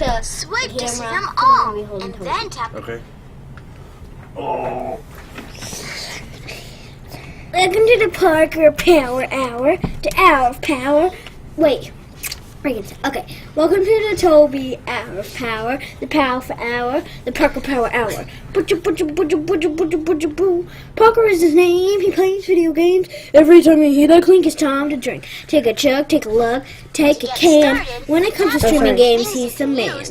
to Swipe to see camera. them Come on, all, we hold and them then tap. Okay. Oh. Welcome to the Parker Power Hour, the Hour of Power. Wait. Okay. Welcome to the Toby Hour of Power, the Powerful Hour, the Parker Power Hour. Parker is his name. He plays video games. Every time you hear that clink, it's time to drink. Take a chug, take a lug, take a can. When it comes to streaming games, he's the man.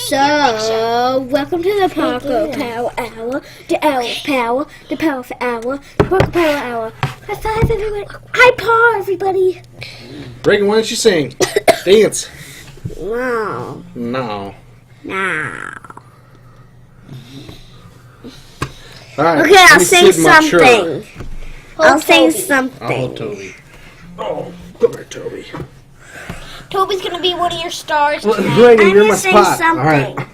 So, welcome to the Parker Power Hour, the Hour of Power, the Powerful Hour, the Parker Power Hour. High five, everybody. High paw, everybody. Reagan, why don't you sing? Dance. No. No. No. All right. Okay, I'll say something. I'll say I'll something. hold Toby. Oh, come here, Toby. Toby's gonna be one of your stars. Well, Reagan, I'm you're my gonna say spot. something. All right.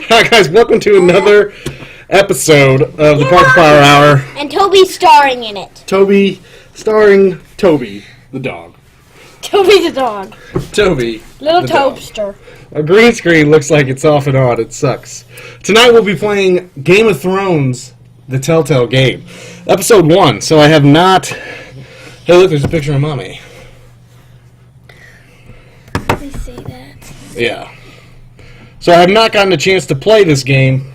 Hi, guys. Welcome to another episode of the Parker Power Hour. And Toby's starring in it. Toby, starring Toby, the dog. Toby's a dog. Toby. Little the dog. Tobster. Our green screen looks like it's off and on. It sucks. Tonight we'll be playing Game of Thrones, the Telltale Game. Episode 1. So I have not... Hey, look, there's a picture of Mommy. I see that. Yeah. So I have not gotten a chance to play this game,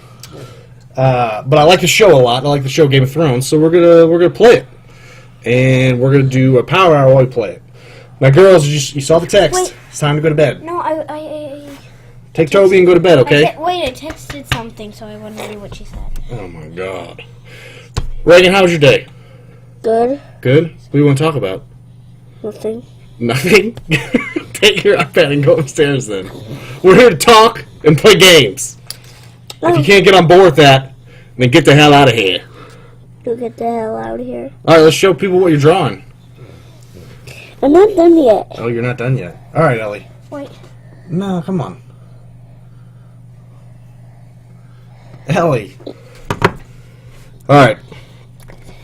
but I like the show a lot. I like the show Game of Thrones, so we're gonna play it, and we're gonna do a power hour while we play it. Now, girls, you saw the text. Wait. It's time to go to bed. No, I Take Toby and go to bed, okay? wait, I texted something, so I want to read what she said. Oh my God. Reagan, how was your day? Good. Good. What do you want to talk about? Nothing. Nothing. Take your iPad and go upstairs. Then we're here to talk and play games. If you can't get on board with that, then get the hell out of here. You get the hell out of here. All right, let's show people what you're drawing. I'm not done yet. Oh, you're not done yet. All right, Ellie. Wait. No, come on. Ellie. All right.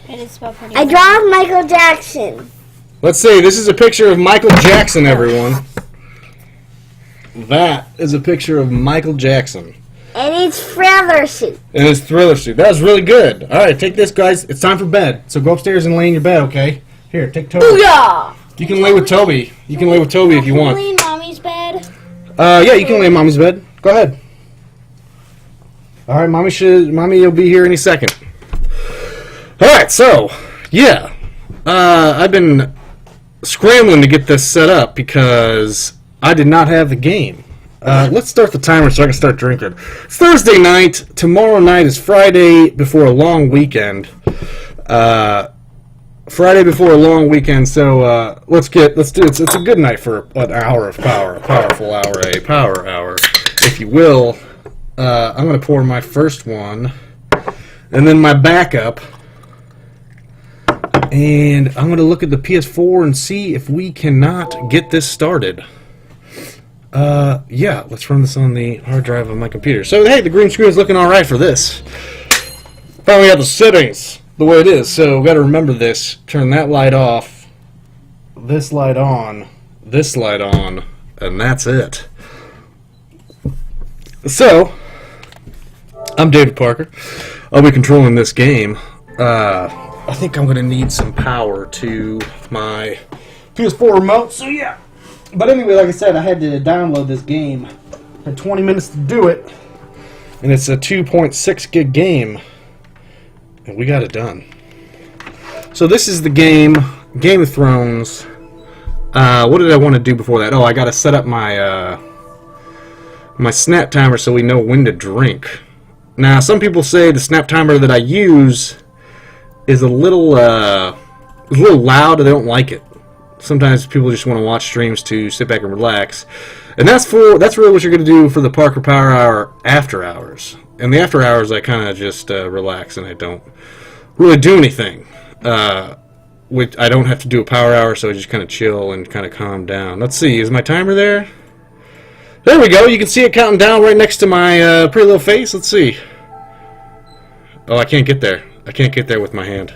I draw Michael Jackson. Let's see. This is a picture of Michael Jackson, everyone. That is a picture of Michael Jackson. And it's Thriller suit. In his Thriller suit. That was really good. All right, take this, guys. It's time for bed. So go upstairs and lay in your bed, okay? Here, take Toby. Booyah! You can lay with Toby. You can lay with Toby if you want. Can we lay in Mommy's bed? Yeah, you can lay in Mommy's bed. Go ahead. All right, Mommy will be here any second. All right, so yeah, I've been scrambling to get this set up because I did not have the game. Let's start the timer so I can start drinking. It's Thursday night. Tomorrow night is Friday before a long weekend. Friday before a long weekend, so let's do it. It's a good night for an hour of power, a powerful hour, a power hour, if you will. I'm going to pour my first one, and then my backup, and I'm going to look at the PS4 and see if we cannot get this started. Yeah, let's run this on the hard drive of my computer. So, hey, the green screen is looking all right for this. Finally got the settings the way it is, so we've got to remember this. Turn that light off, this light on, and that's it. So, I'm David Parker. I'll be controlling this game. I think I'm going to need some power to my PS4 remote, so yeah. But anyway, like I said, I had to download this game. I had 20 minutes to do it, and it's a 2.6 gig game. And we got it done. So this is the game, Game of Thrones. What did I want to do before that? Oh, I got to set up my my snap timer so we know when to drink. Now, some people say the snap timer that I use is a little loud. They don't like it. Sometimes people just want to watch streams to sit back and relax, and that's really what you're going to do for the Parker Power Hour after hours. And the after hours, I kind of just relax and I don't really do anything. Which I don't have to do a power hour, so I just kind of chill and kind of calm down. Let's see, is my timer there? There we go. You can see it counting down right next to my pretty little face. Let's see. Oh, I can't get there. I can't get there with my hand.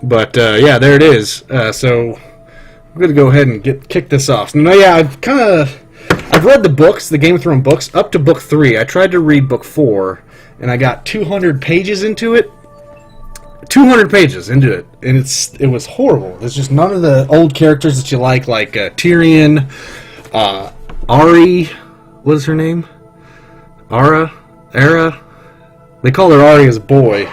But yeah, there it is. So I'm going to go ahead and kick this off. Now, yeah, I've read the books, the Game of Thrones books, up to book 3. I tried to read book 4, and I got 200 pages into it. 200 pages into it, and it was horrible. There's just none of the old characters that you like Tyrion, Ari, what is her name? Ara? They call her Arya's boy.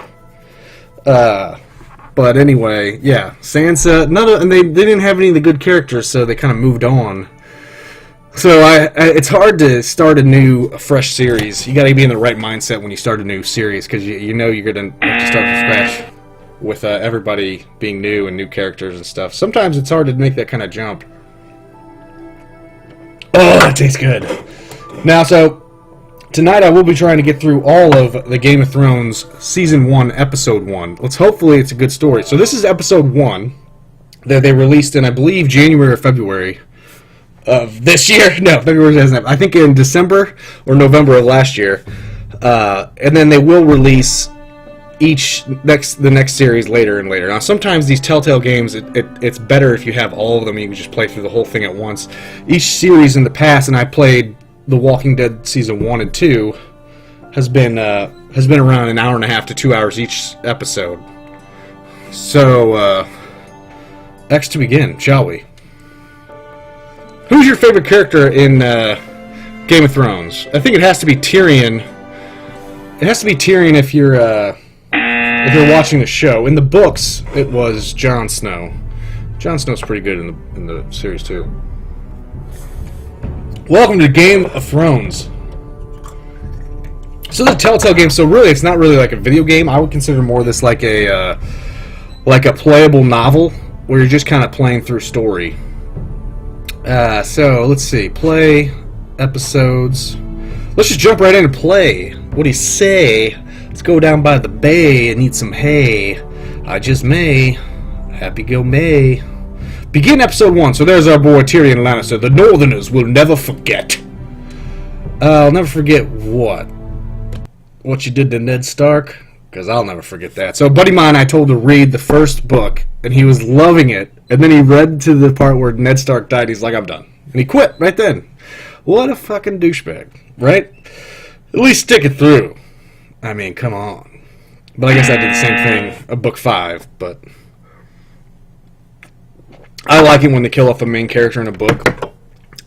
But anyway, yeah, Sansa, and they didn't have any of the good characters, so they kind of moved on. So it's hard to start a fresh series. You got to be in the right mindset when you start a new series, because you know you're going to have to start from scratch with everybody being new and new characters and stuff. Sometimes it's hard to make that kind of jump. Oh, that tastes good. Now, so tonight I will be trying to get through all of the Game of Thrones Season 1, Episode 1. Hopefully it's a good story. So this is Episode 1 that they released in, I believe, January or February of this year. No, February doesn't have. I think in December or November of last year. And then they will release the next series later and later. Now, sometimes these Telltale games, it's better if you have all of them. You can just play through the whole thing at once. Each series in the past, and I played The Walking Dead Season 1 and 2, has been around an hour and a half to 2 hours each episode. So, X to begin, shall we? Who's your favorite character in Game of Thrones? I think it has to be Tyrion. It has to be Tyrion if you're watching the show. In the books, it was Jon Snow. Jon Snow's pretty good in the series too. Welcome to Game of Thrones. So the Telltale game. So really, it's not really like a video game. I would consider more this like a playable novel where you're just kind of playing through story. So let's see. Play episodes. Let's just jump right in and play. What do you say? Let's go down by the bay and eat some hay. I just may. Happy go May. Begin episode 1. So there's our boy Tyrion Lannister. The Northerners will never forget. I'll never forget what? What you did to Ned Stark? Because I'll never forget that. So a buddy of mine, I told to read the first book, and he was loving it. And then he read to the part where Ned Stark died. He's like, I'm done. And he quit right then. What a fucking douchebag, right? At least stick it through. I mean, come on. But I guess I did the same thing of book 5, but I like it when they kill off a main character in a book.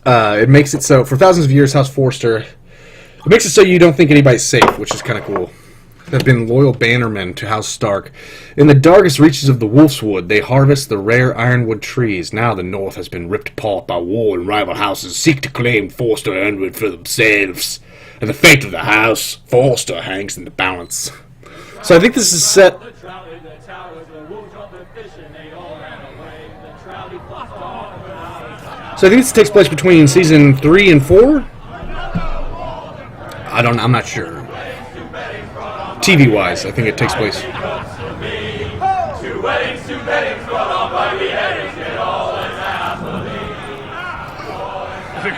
It makes it so, for thousands of years, House Forster, it makes it so you don't think anybody's safe, which is kind of cool. They've been loyal bannermen to House Stark. In the darkest reaches of the Wolfswood, they harvest the rare ironwood trees. Now the North has been ripped apart by war, and rival houses seek to claim Forster Ironwood for themselves. And the fate of the House Forster hangs in the balance. So I think this is set. So I think this takes place between season 3 and 4. I'm not sure. TV wise, I think it takes place. The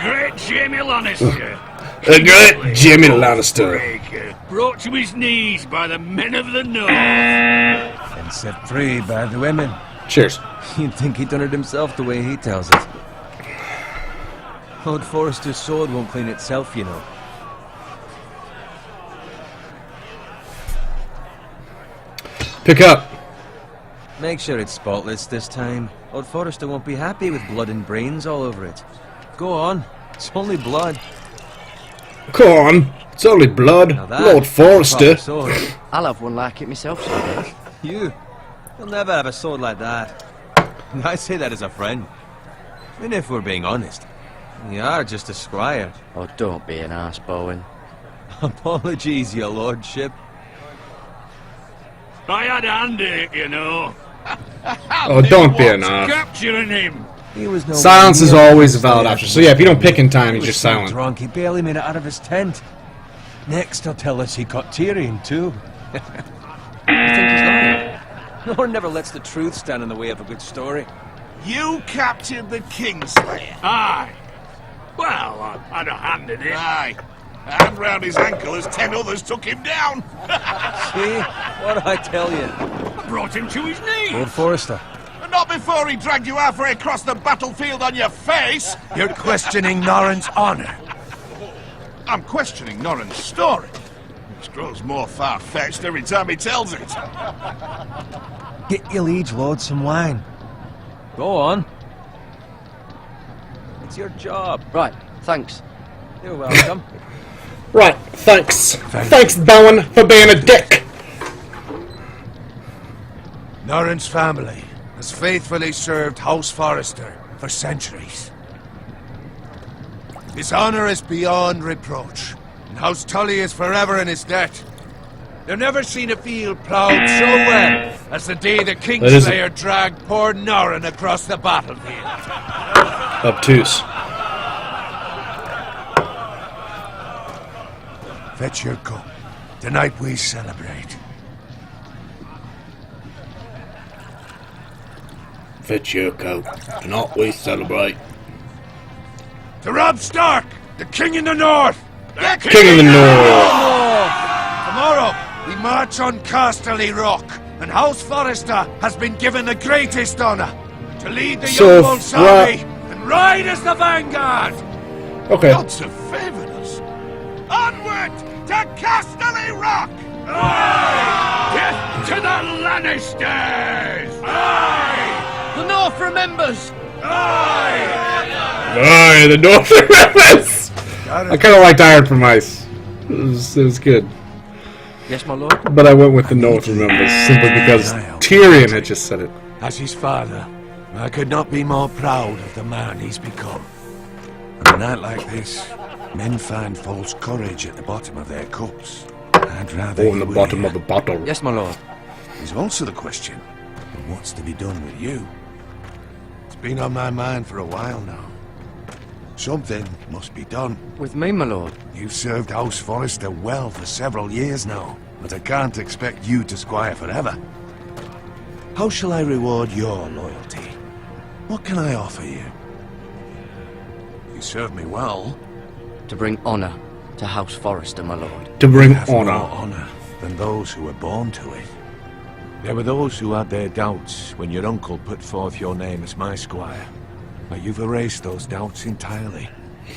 great Jaime Lannister. The great Jaime Lannister. Brought to his knees by the men of the North. And set free by the women. Cheers. You'd think he'd done it himself the way he tells it. Lord Forrester's sword won't clean itself, you know. Pick up. Make sure it's spotless this time. Lord Forrester won't be happy with blood and brains all over it. Go on. It's only blood. Come on. It's only blood. Lord Forrester. I'll have one like it myself someday. You'll never have a sword like that. And I say that as a friend. And if we're being honest, you are just a squire. Oh, don't be an arse, Bowen. Apologies, your lordship. I had a hand in it, you know. Oh, don't be an ass. Capturing him. He was no Silence is always a valid option. So yeah, if you don't pick in time, he's He was just so silent. drunk, he barely made it out of his tent. Next, he'll tell us he caught Tyrion too. You think he's lying? Lord never lets the truth stand in the way of a good story. You captured the Kingslayer. Aye. Well, I had a hand in it. Aye. And round his ankle as 10 others took him down. See? What did I tell you? I brought him to his knees. Lord Forrester. And Not before he dragged you halfway across the battlefield on your face! You're questioning Norrin's honor. I'm questioning Norrin's story, which grows more far-fetched every time he tells it. Get your liege lord some wine. Go on. It's your job. Right, thanks. You're welcome. Right, thanks. Thanks, Bowen, for being a dick. Norrin's family has faithfully served House Forrester for centuries. His honor is beyond reproach, and House Tully is forever in his debt. They've never seen a field ploughed so well as the day the Kingslayer dragged poor Norrin across the battlefield. Obtuse. Fetch your cup. Tonight we celebrate. Fetch your coat. Tonight we celebrate. To Robb Stark, the King in the North! King of the North. Tomorrow, we march on Casterly Rock, and House Forrester has been given the greatest honor to lead the So, young Bolsari and ride as the vanguard! Okay. Gods have favoured us. Onward to Casterly Rock! Death to the Lannisters! The North remembers! Aye, the North remembers. I kind of liked Iron from Ice. It was good. Yes, my lord? But I went with the North remembers simply because Tyrion had just said it. As his father, I could not be more proud of the man he's become. On a night like this, men find false courage at the bottom of their cups. I'd rather Or in the bottom of the bottle. Yes, my lord. There's also the question of what's to be done with you. It's been on my mind for a while now. Something must be done. With me, my lord. You've served House Forrester well for several years now, but I can't expect you to squire forever. How shall I reward your loyalty? What can I offer you? You serve me well. To bring honour to House Forrester, my lord. To bring You have more honor. honor than those who were born to it. There were those who had their doubts when your uncle put forth your name as my squire. But you've erased those doubts entirely.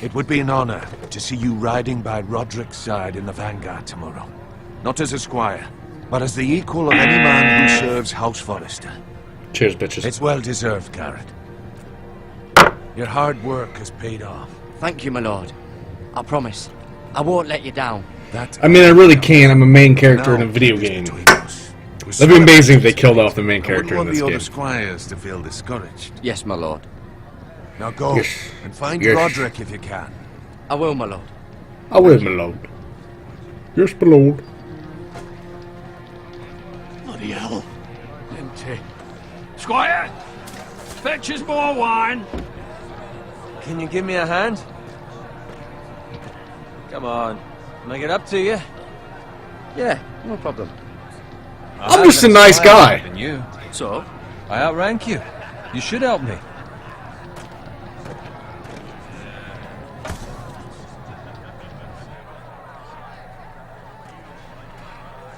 It would be an honor to see you riding by Roderick's side in the vanguard tomorrow. Not as a squire, but as the equal of any man who serves House Forrester. Cheers, bitches. It's well deserved, Garrett. Your hard work has paid off. Thank you, my lord. I promise. I won't let you down. That I mean, I really can. I'm a main character in a now video is game. between us. That'd be amazing if they killed off the main I character in wouldn't this want the game. other squires to feel discouraged. Yes, my lord. Now go Yes. and find Yes. Roderick if you can. I will, my lord. I will, my lord. Yes, my lord. Bloody hell. Empty. Squire! Fetch us more wine! Can you give me a hand? Come on. Make it up to you. Yeah, no problem. I'm just a nice guy. Than you. So, I outrank you. You should help me.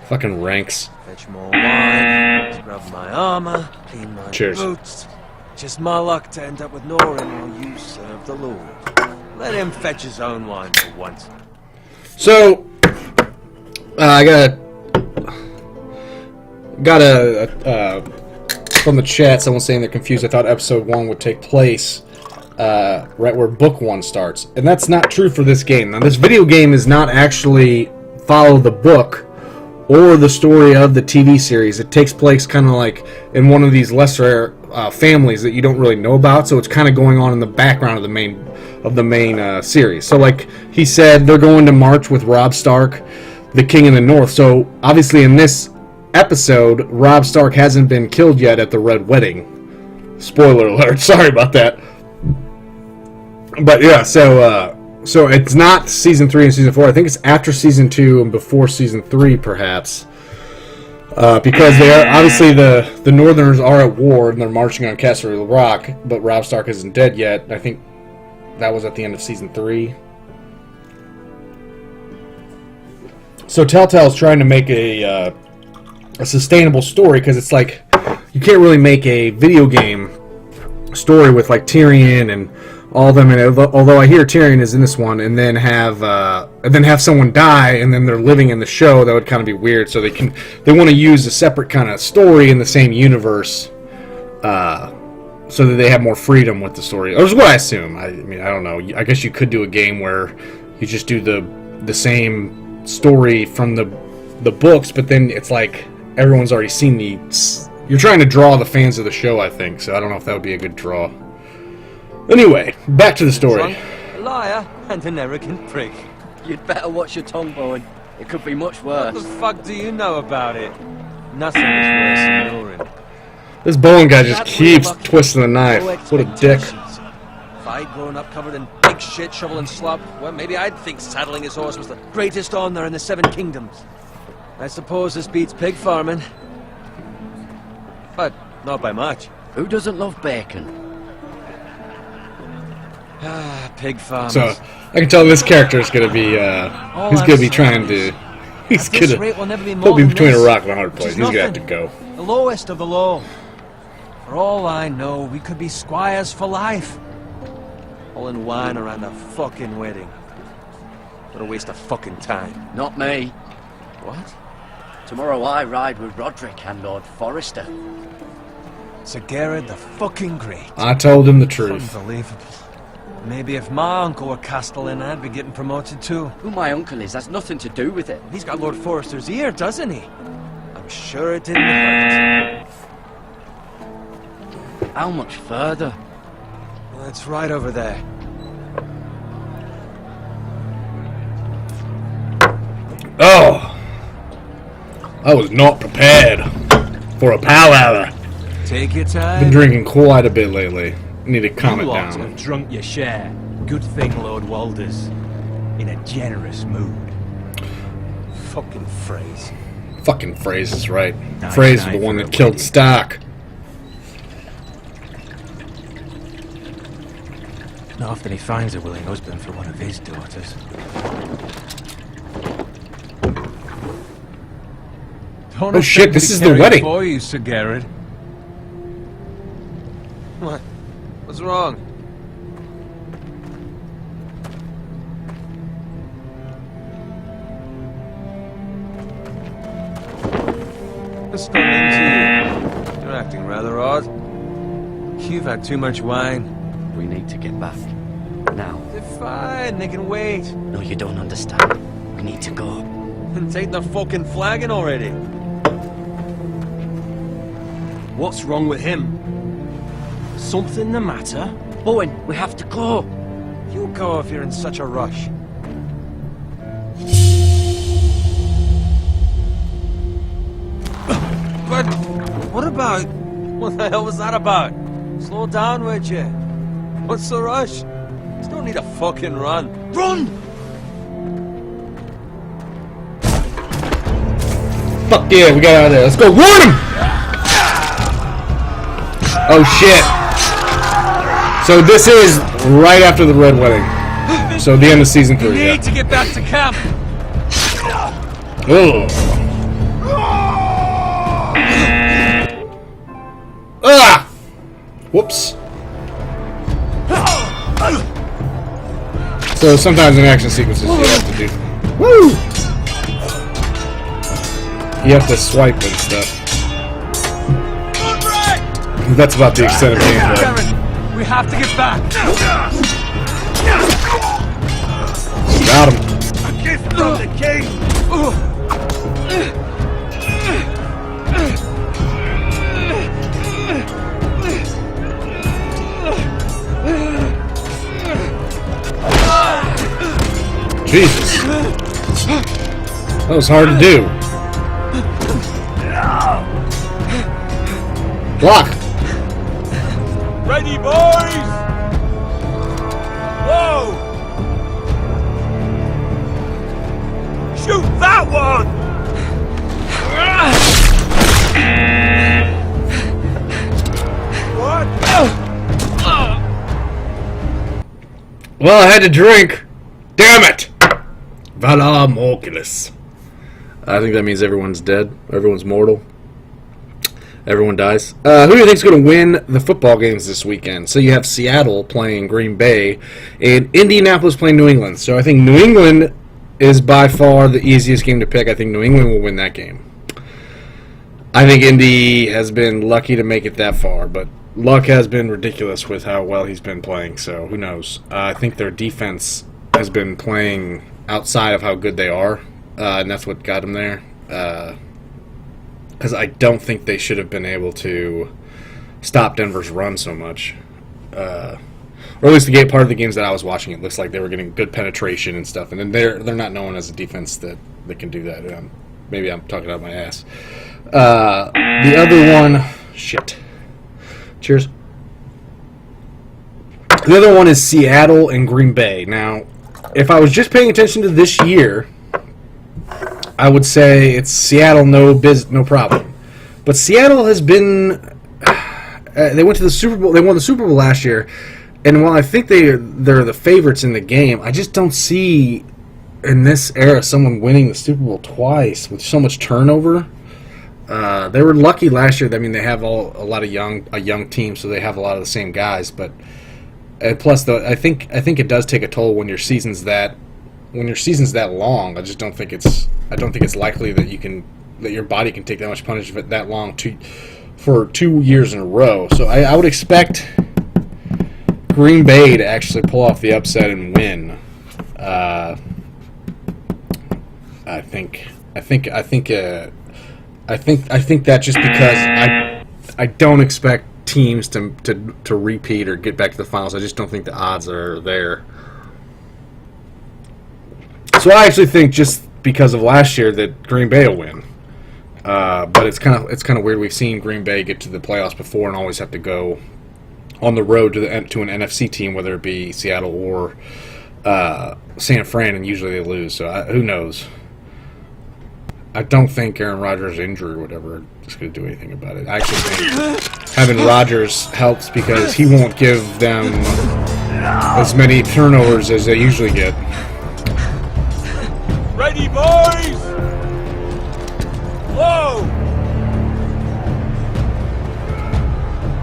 Fucking ranks. Fetch more wine, scrub my armor, clean my Cheers. boots. Just my luck to end up with Norrin while you serve the Lord. Let him fetch his own wine for once. So, I got a from the chat, someone saying they're confused. I thought episode 1 would take place right where book 1 starts. And that's not true for this game. Now, this video game is not actually follow the book or the story of the TV series. It takes place kind of like in one of these lesser families that you don't really know about, so it's kind of going on in the background of the main series. So like he said, they're going to march with Robb Stark, the King in the North. So obviously in this episode, Robb Stark hasn't been killed yet at the Red Wedding. Spoiler alert, sorry about that. But yeah, so it's not season 3 and season 4. I think it's after season 2 and before season 3, perhaps. Because they are obviously the Northerners are at war and they're marching on Castle Rock, but Robb Stark isn't dead yet. I think that was at the end of season 3. So Telltale's trying to make a sustainable story because it's like you can't really make a video game story with like Tyrion and all of them. And although I hear Tyrion is in this one, and then have someone die, and then they're living in the show, that would kind of be weird. So they want to use a separate kind of story in the same universe, so that they have more freedom with the story. Or is what I assume. I mean, I don't know. I guess you could do a game where you just do the same story from the books, but then it's like everyone's already seen you're trying to draw the fans of the show, I think. So I don't know if that would be a good draw. Anyway, back to the story. A liar and an arrogant prick. You'd better watch your tongue, Bowen. It could be much worse. What the fuck do you know about it? Nothing is worse than luring. This Bowen guy just keeps twisting the knife. What a dick. If I'd grown up covered in big shit, shovel and slop, well, maybe I'd think saddling his horse was the greatest honor in the Seven Kingdoms. I suppose this beats pig farming. But not by much. Who doesn't love bacon? Ah, pig farmers. So I can tell this character is going to be he's going to be trying to he's going to he'll be between a rock and a hard place. He's going to have to go. The lowest of the low. For all I know, we could be squires for life. All in wine around a fucking wedding. What a waste of fucking time. Not me. What? Tomorrow I ride with Roderick and Lord Forrester. Sir Garrett the fucking Great. I told him the truth. Unbelievable. Maybe if my uncle were Castellan, I'd be getting promoted too. Who my uncle is has nothing to do with it. He's got Lord Forrester's ear, doesn't he? I'm sure it didn't hurt. How much further? Well, it's right over there. Oh, I was not prepared for a PowerHour. Take your time. Been drinking quite a bit lately. Need to calm it You lot down. have drunk your share. Good thing, Lord Walders. In a generous mood. Fucking phrase. Fucking Phrase is right. Nice Phrase is night the one for that a killed lady. Stark. Not often he finds a willing husband for one of his daughters. Oh shit, this is the wedding. For you, Sir Garrett. What? What's wrong? What's done into you? You're acting rather odd. You've had too much wine. We need to get back. Now. They're fine, they can wait. No, you don't understand. We need to go. And take the fucking flagon already. What's wrong with him? Something the matter? Bowen, we have to go. You go if you're in such a rush. But what about... What the hell was that about? Slow down, would you? What's the rush? There's no need to fucking run. Run! Fuck yeah, we got out of there. Let's go warn him! Oh shit. So this is right after the Red Wedding. So the end of season 3. We Yeah. need to get back to camp. Ugh. Ah! Whoops. So sometimes in action sequences you have to do... Woo! You have to swipe and stuff. That's about the extent of gameplay. Garrett, we have to get back. Got him. A gift from the king! Jesus. That was hard to do. Block. Ready, boys! Whoa! Shoot that one! What? Well, I had to drink. Damn it! Valar Morgulis. I think that means everyone's dead. Everyone's mortal. Everyone dies. Who do you think is going to win the football games this weekend? So you have Seattle playing Green Bay and Indianapolis playing New England. So I think New England is by far the easiest game to pick. I think New England will win that game. I think Indy has been lucky to make it that far, but luck has been ridiculous with how well he's been playing, so who knows. I think their defense has been playing outside of how good they are, and that's what got them there. Because I don't think they should have been able to stop Denver's run so much. Or at least the part of the games that I was watching, it looks like they were getting good penetration and stuff, and then they're not known as a defense that can do that. Maybe I'm talking out my ass. The other one, shit. Cheers. The other one is Seattle and Green Bay. Now, if I was just paying attention to this year, I would say it's Seattle, no problem. But Seattle has been. They went to the Super Bowl. They won the Super Bowl last year, and while I think they're the favorites in the game, I just don't see in this era someone winning the Super Bowl twice with so much turnover. They were lucky last year. I mean, they have a lot of a young team, so they have a lot of the same guys. But plus, I think it does take a toll when your season's that long. I just don't think it's likely that your body can take that much punishment that long for 2 years in a row. So I would expect Green Bay to actually pull off the upset and win. I think that just because I don't expect teams to repeat or get back to the finals. I just don't think the odds are there. So I actually think just because of last year that Green Bay will win. But it's kind of weird. We've seen Green Bay get to the playoffs before and always have to go on the road to an NFC team, whether it be Seattle or San Fran, and usually they lose. So who knows? I don't think Aaron Rodgers' injury or whatever is going to do anything about it. I actually think having Rodgers helps because he won't give them as many turnovers as they usually get. Ready, boys! Whoa!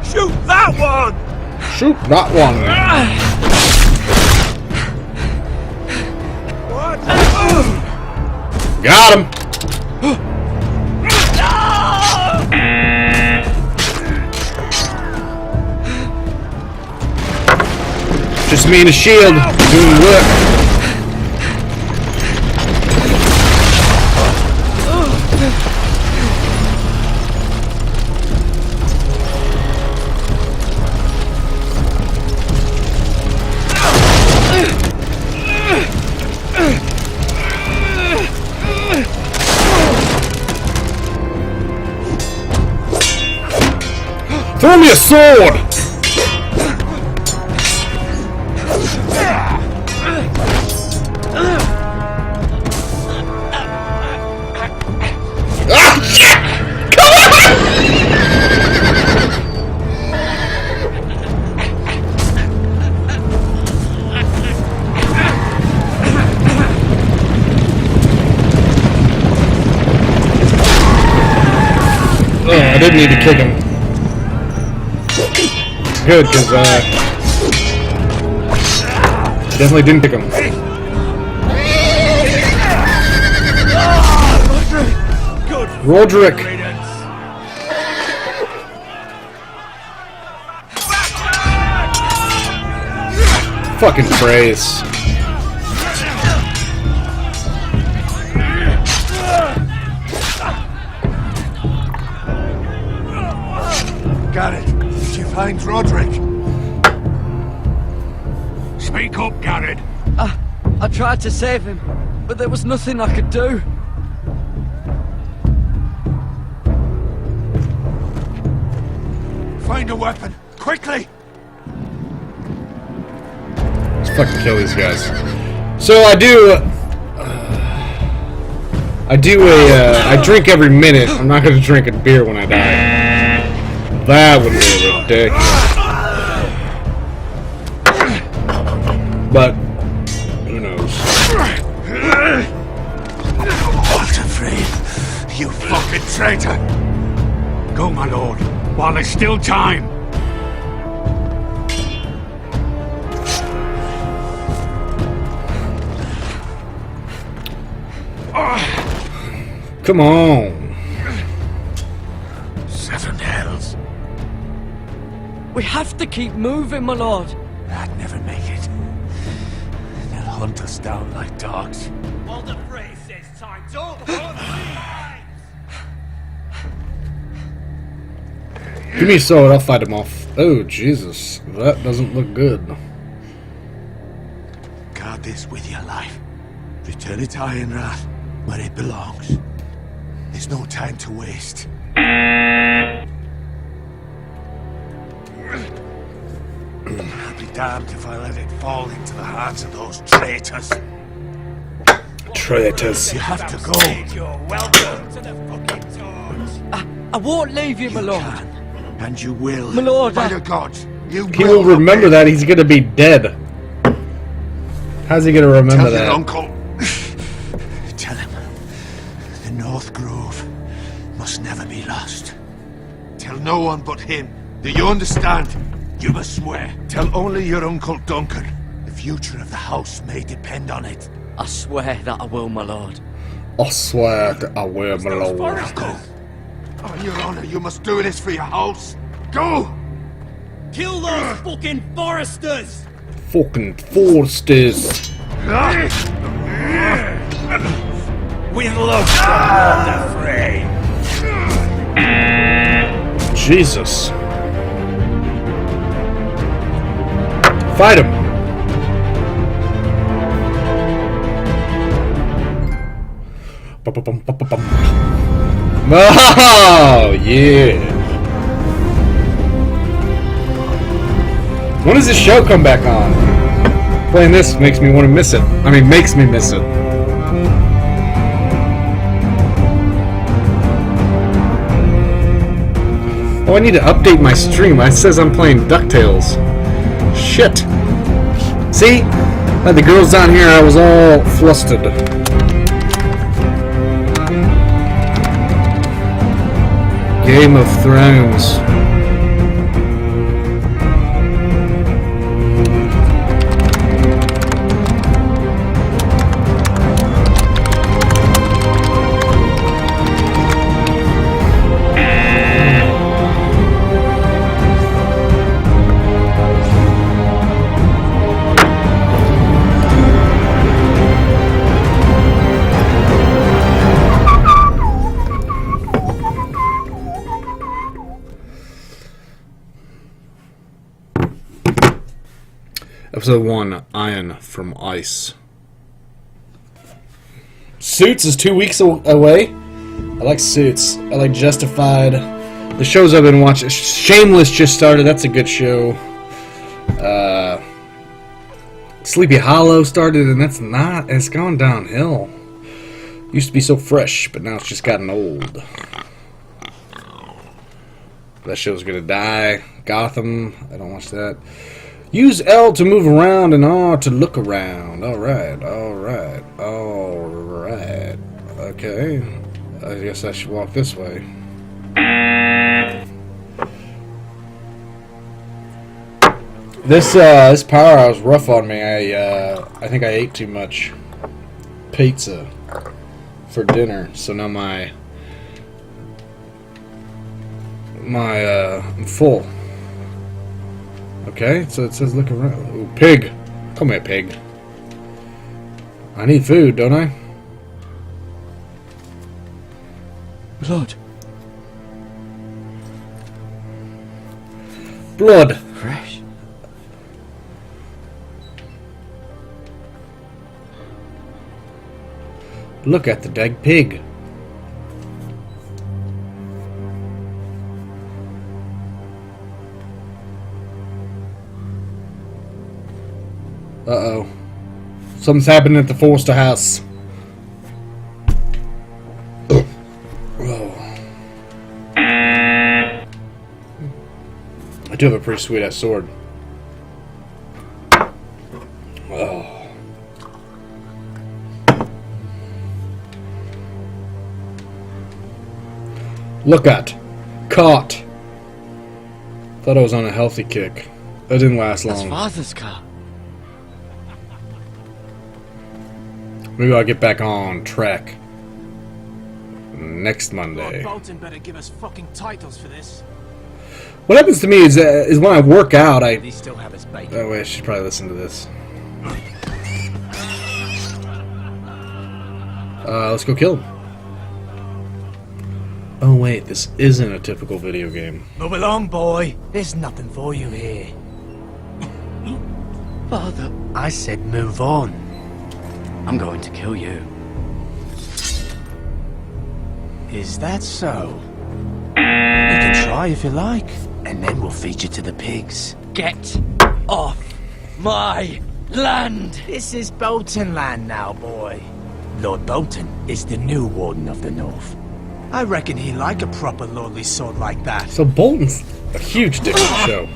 Shoot that one! Shoot that one! What? Got him! Just me and a shield doing work. Throw me a sword! Ah, shit! Come on! Oh, I didn't need to kick him. Good, because definitely didn't pick him. Roderick. Fucking praise. Got it. Did you find Roderick? Speak up, Garrett. I tried to save him, but there was nothing I could do. Find a weapon, quickly! Let's fucking kill these guys. So I drink every minute. I'm not going to drink a beer when I die. That would be ridiculous. But who knows? Not afraid, you fucking traitor! Go, my lord, while there's still time. Come on. 7 hells. We have to keep moving, my lord. I'd never make it. They'll hunt us down like dogs. While the phrase says time, don't run. Give me a sword, I'll fight him off. Oh, Jesus. That doesn't look good. Guard this with your life. Return it to Ironrath, where it belongs. There's no time to waste. I'll be damned if I let it fall into the hands of those traitors. Traitors. You have to go. You're welcome to the fucking torch. I won't leave you, my lord. Can, and you will. My lord, By the gods, you He will remember that he's gonna be dead. How's he gonna remember Tell that? your uncle. Tell him. The North Grove must never be lost. Tell no one but him. Do you understand? You must swear. Tell only your Uncle Duncan. The future of the house may depend on it. I swear that I will, my lord. I swear that I will, my lord. Now go. On your honor, you must do this for your house. Go! Kill those fucking foresters! Fucking Forsters. With love, not afraid. Jesus. Fight him. Ba-ba-bum. Oh, yeah. When does this show come back on? Playing this makes me want to miss it. I mean, makes me miss it. Oh, I need to update my stream. It says I'm playing DuckTales. Shit. See? Had the girls down here, I was all flustered. Game of Thrones. Episode 1, Iron from Ice. Suits is 2 weeks away. I like Suits. I like Justified. The shows I've been watching. Shameless just started. That's a good show. Sleepy Hollow started, and that's not. It's gone downhill. Used to be so fresh, but now it's just gotten old. That show's gonna die. Gotham. I don't watch that. Use L to move around and R to look around. Alright, alright, alright. Okay. I guess I should walk this way. This PowerHour is rough on me. I think I ate too much pizza for dinner, so now I'm full. Okay, so it says look around. Ooh, pig! Come here, pig. I need food, don't I? Blood. Blood! Fresh. Look at the dead pig. Uh-oh. Something's happening at the Forster house. Oh. I do have a pretty sweet-ass sword. Oh. Look at. caught. Thought I was on a healthy kick. That didn't last That's long. Father's car. Maybe I'll get back on track next Monday. Bolton better give us fucking titles for this. What happens to me is when I work out, They still have us bacon. Oh wait, I should probably listen to this. Let's go kill him. Oh wait, this isn't a typical video game. Move along, boy. There's nothing for you here. Father, I said move on. I'm going to kill you. Is that so? You can try if you like, and then we'll feed you to the pigs. Get off my land! This is Bolton land now, boy. Lord Bolton is the new Warden of the North. I reckon he'd like a proper lordly sword like that. So Bolton's a huge dick in the show.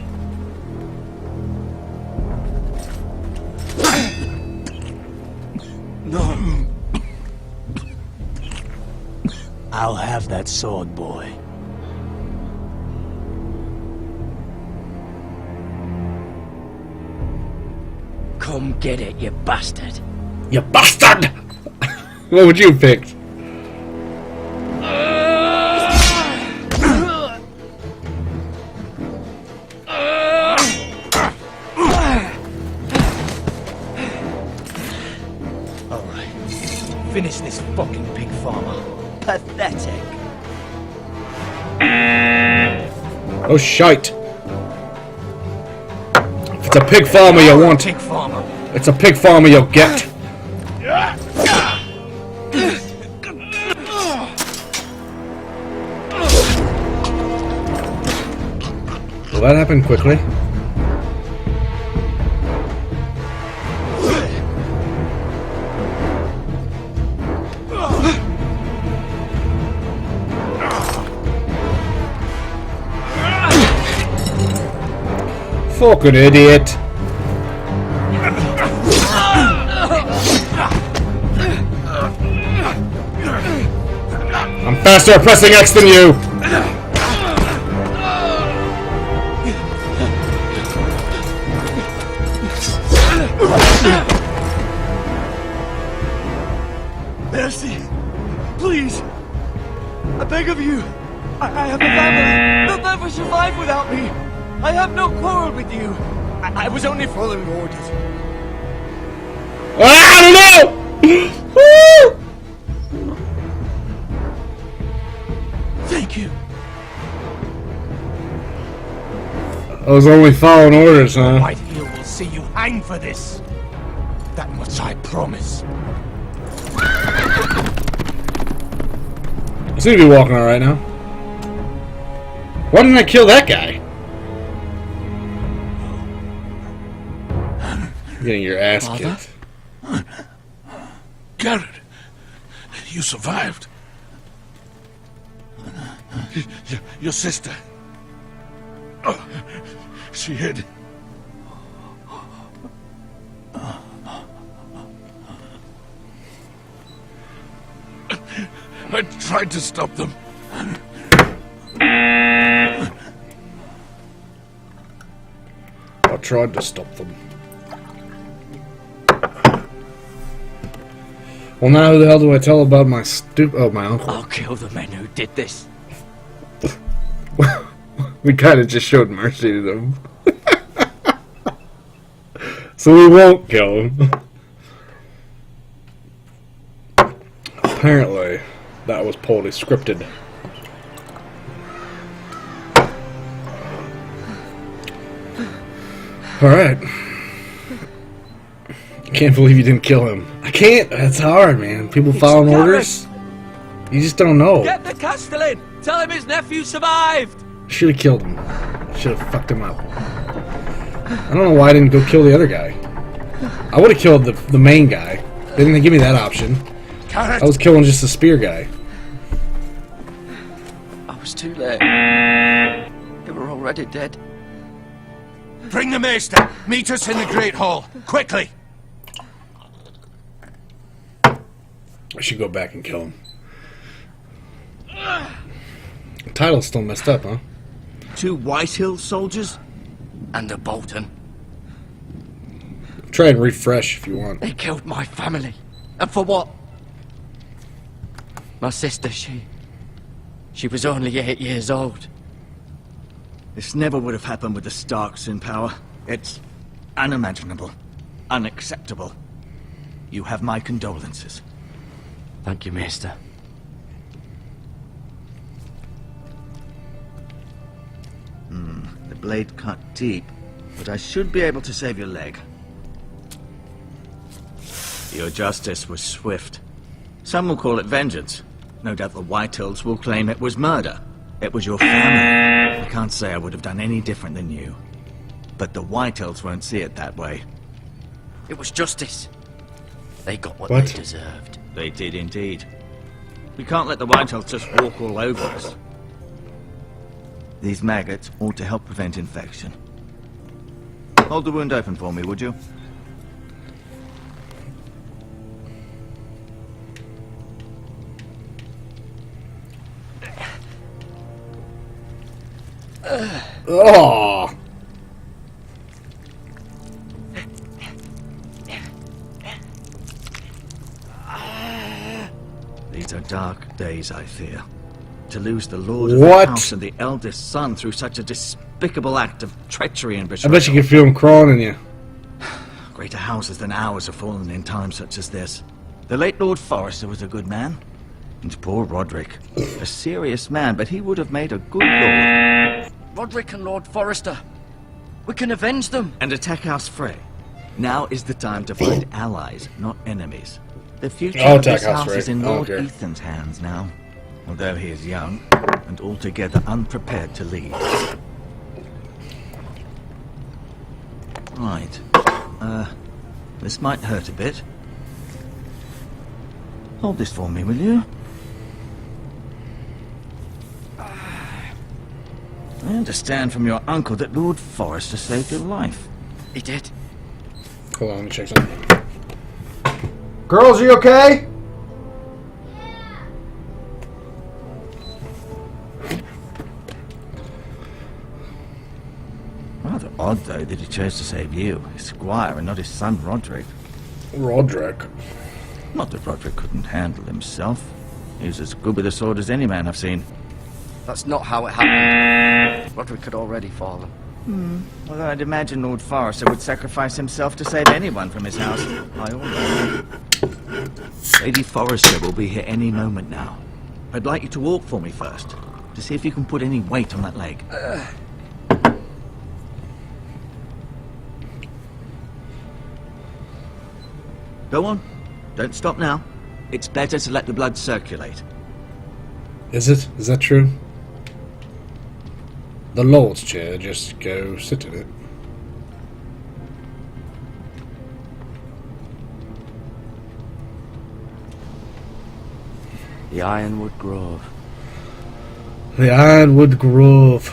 No. I'll have that sword, boy. Come get it, you bastard! You bastard! What would you have picked? Alright. Finish this fucking pig farmer. Pathetic. Oh shite! If it's a pig farmer you want, Pig farmer. it's a pig farmer you'll get. Will that happen quickly? Fucking idiot! I'm faster at pressing X than you! Mercy. Please. I beg of you. I have a family. They'll never survive without me. I have no quarrel with you. I was only following orders. I don't know! Thank you. I was only following orders, huh? White Heel will see you hang for this. That much I promise. I seem to be walking alright now. Why didn't I kill that guy? You're getting your ass Father? kicked. Garrett, you survived. Your sister. Oh, she hid. I tried to stop them. I tried to stop them. Well, now who the hell do I tell about my my uncle? I'll kill the men who did this. We kind of just showed mercy to them. So we won't kill him. Apparently, that was poorly scripted. Alright. Can't believe you didn't kill him. I can't. That's hard, man. People following orders. You just don't know. Get the Castellan! Tell him his nephew survived! Should have killed him. Should have fucked him up. I don't know why I didn't go kill the other guy. I would have killed the main guy. They didn't give me that option. Garrett, I was killing just the spear guy. I was too late. They were already dead. bring the maester. Meet us in the Great Hall, quickly. I should go back and kill him. Title's still messed up, huh? 2 Whitehill soldiers? And a Bolton. Try and refresh if you want. They killed my family. And for what? My sister, she was only 8 years old. This never would have happened with the Starks in power. It's unimaginable. Unacceptable. You have my condolences. Thank you, Maester. The blade cut deep, but I should be able to save your leg. Your justice was swift. Some will call it vengeance. No doubt the Whitehills will claim it was murder. It was your family. I can't say I would have done any different than you. But the Whitehills won't see it that way. It was justice. They got what What? they deserved. They did indeed. We can't let the Whitehills just walk all over us. These maggots ought to help prevent infection. Hold the wound open for me, would you? Oh! These are dark days, I fear. To lose the lord of What? the house and the eldest son through such a despicable act of treachery and I betrayal. bet you can feel him crawling in you. Greater houses than ours have fallen in times such as this. The late Lord Forrester was a good man. And poor Roderick. A serious man, but he would have made a good lord. Roderick and Lord Forrester. We can avenge them. And attack House Frey. Now is the time to find allies, not enemies. The future I'll of this attack House house Frey. is in I don't Lord care. Ethan's hands now. Although he is young, and altogether unprepared to lead. Right. This might hurt a bit. Hold this for me, will you? I understand from your uncle that Lord Forrester saved your life. He did. Hold on, let me check something. Girls, are you okay? Rather odd, though, that he chose to save you, his squire, and not his son Roderick. Roderick. Not that Roderick couldn't handle himself. He was as good with a sword as any man I've seen. That's not how it happened. Roderick had already fallen. Although I'd imagine Lord Forrester would sacrifice himself to save anyone from his house. I order. Lady Forrester will be here any moment now. I'd like you to walk for me first, to see if you can put any weight on that leg. Go on. Don't stop now. It's better to let the blood circulate. Is it? Is that true? The Lord's chair, just go sit in it. The Ironwood Grove. The Ironwood Grove.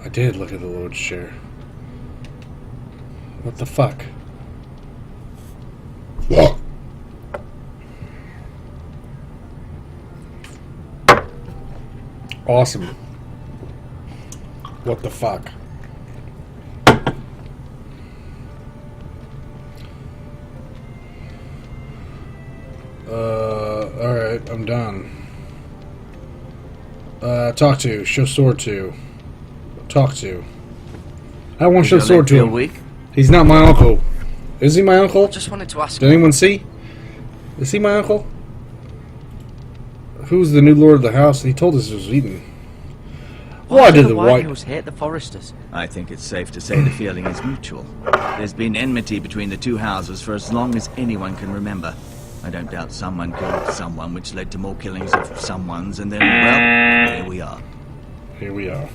I did look at the Lord's chair. What the fuck? Awesome. What the fuck? Alright, I'm done. Talk to, show sword to. Talk to. I don't want to show Does your sword leg to feel him. weak? He's not my uncle. Is he my uncle? I just wanted to ask Did anyone see? Is he my uncle? Who's the new lord of the house? He told us it was Eden. Why did the white... Whitehills hate the Forresters? I think it's safe to say the feeling is mutual. There's been enmity between the two houses for as long as anyone can remember. I don't doubt someone killed someone, which led to more killings of someones, and then, well, here we are. Here we are.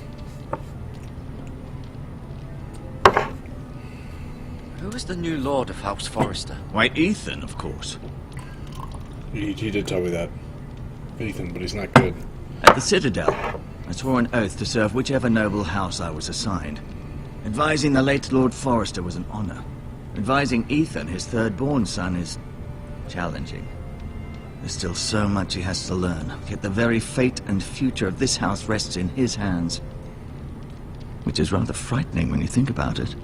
Who is the new lord of House Forrester? Why, Ethan, of course. He did tell me that. Ethan, but he's not good. At the Citadel, I swore an oath to serve whichever noble house I was assigned. Advising the late Lord Forrester was an honor. Advising Ethan, his third-born son, is challenging. There's still so much he has to learn, yet the very fate and future of this house rests in his hands. Which is rather frightening when you think about it.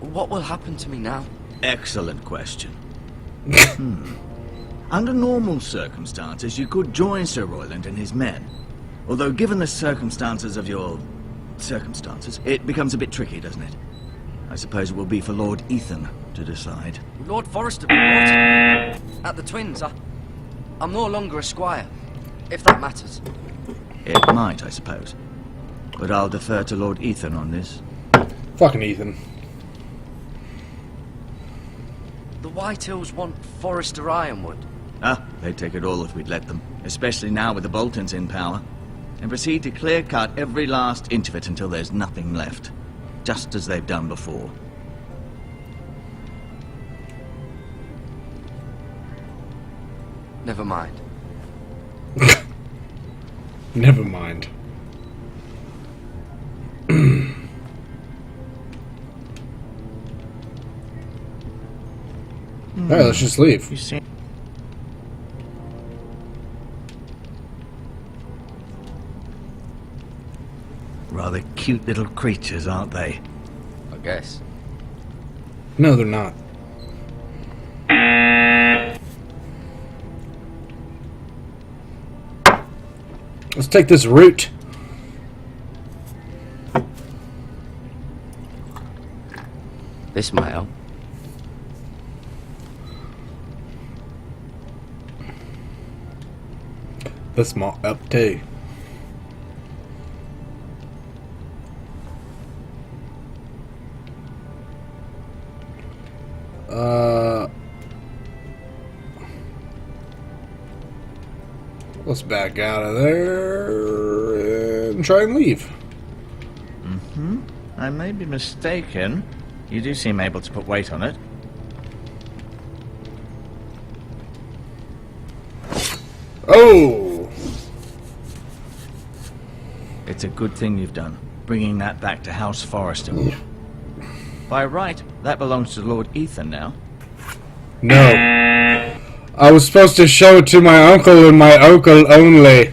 What will happen to me now? Excellent question. Under normal circumstances, you could join Sir Royland and his men. Although given the circumstances of your... circumstances, it becomes a bit tricky, doesn't it? I suppose it will be for Lord Ethan to decide. Lord Forrester reported at the Twins. I'm no longer a squire, if that matters. It might, I suppose. But I'll defer to Lord Ethan on this. Fucking Ethan. The White Hills want Forrester Ironwood. They'd take it all if we'd let them. Especially now with the Boltons in power. And proceed to clear-cut every last inch of it until there's nothing left. Just as they've done before. Never mind. Never mind. Alright, let's just leave. You see? Rather cute little creatures, aren't they? I guess. No, they're not. Let's take this route. This might help. This might help too. Let's back out of there and try and leave. I may be mistaken. You do seem able to put weight on it. Oh! It's a good thing you've done, bringing that back to House Forrester. By right, that belongs to Lord Ethan now. No. I was supposed to show it to my uncle and my uncle only.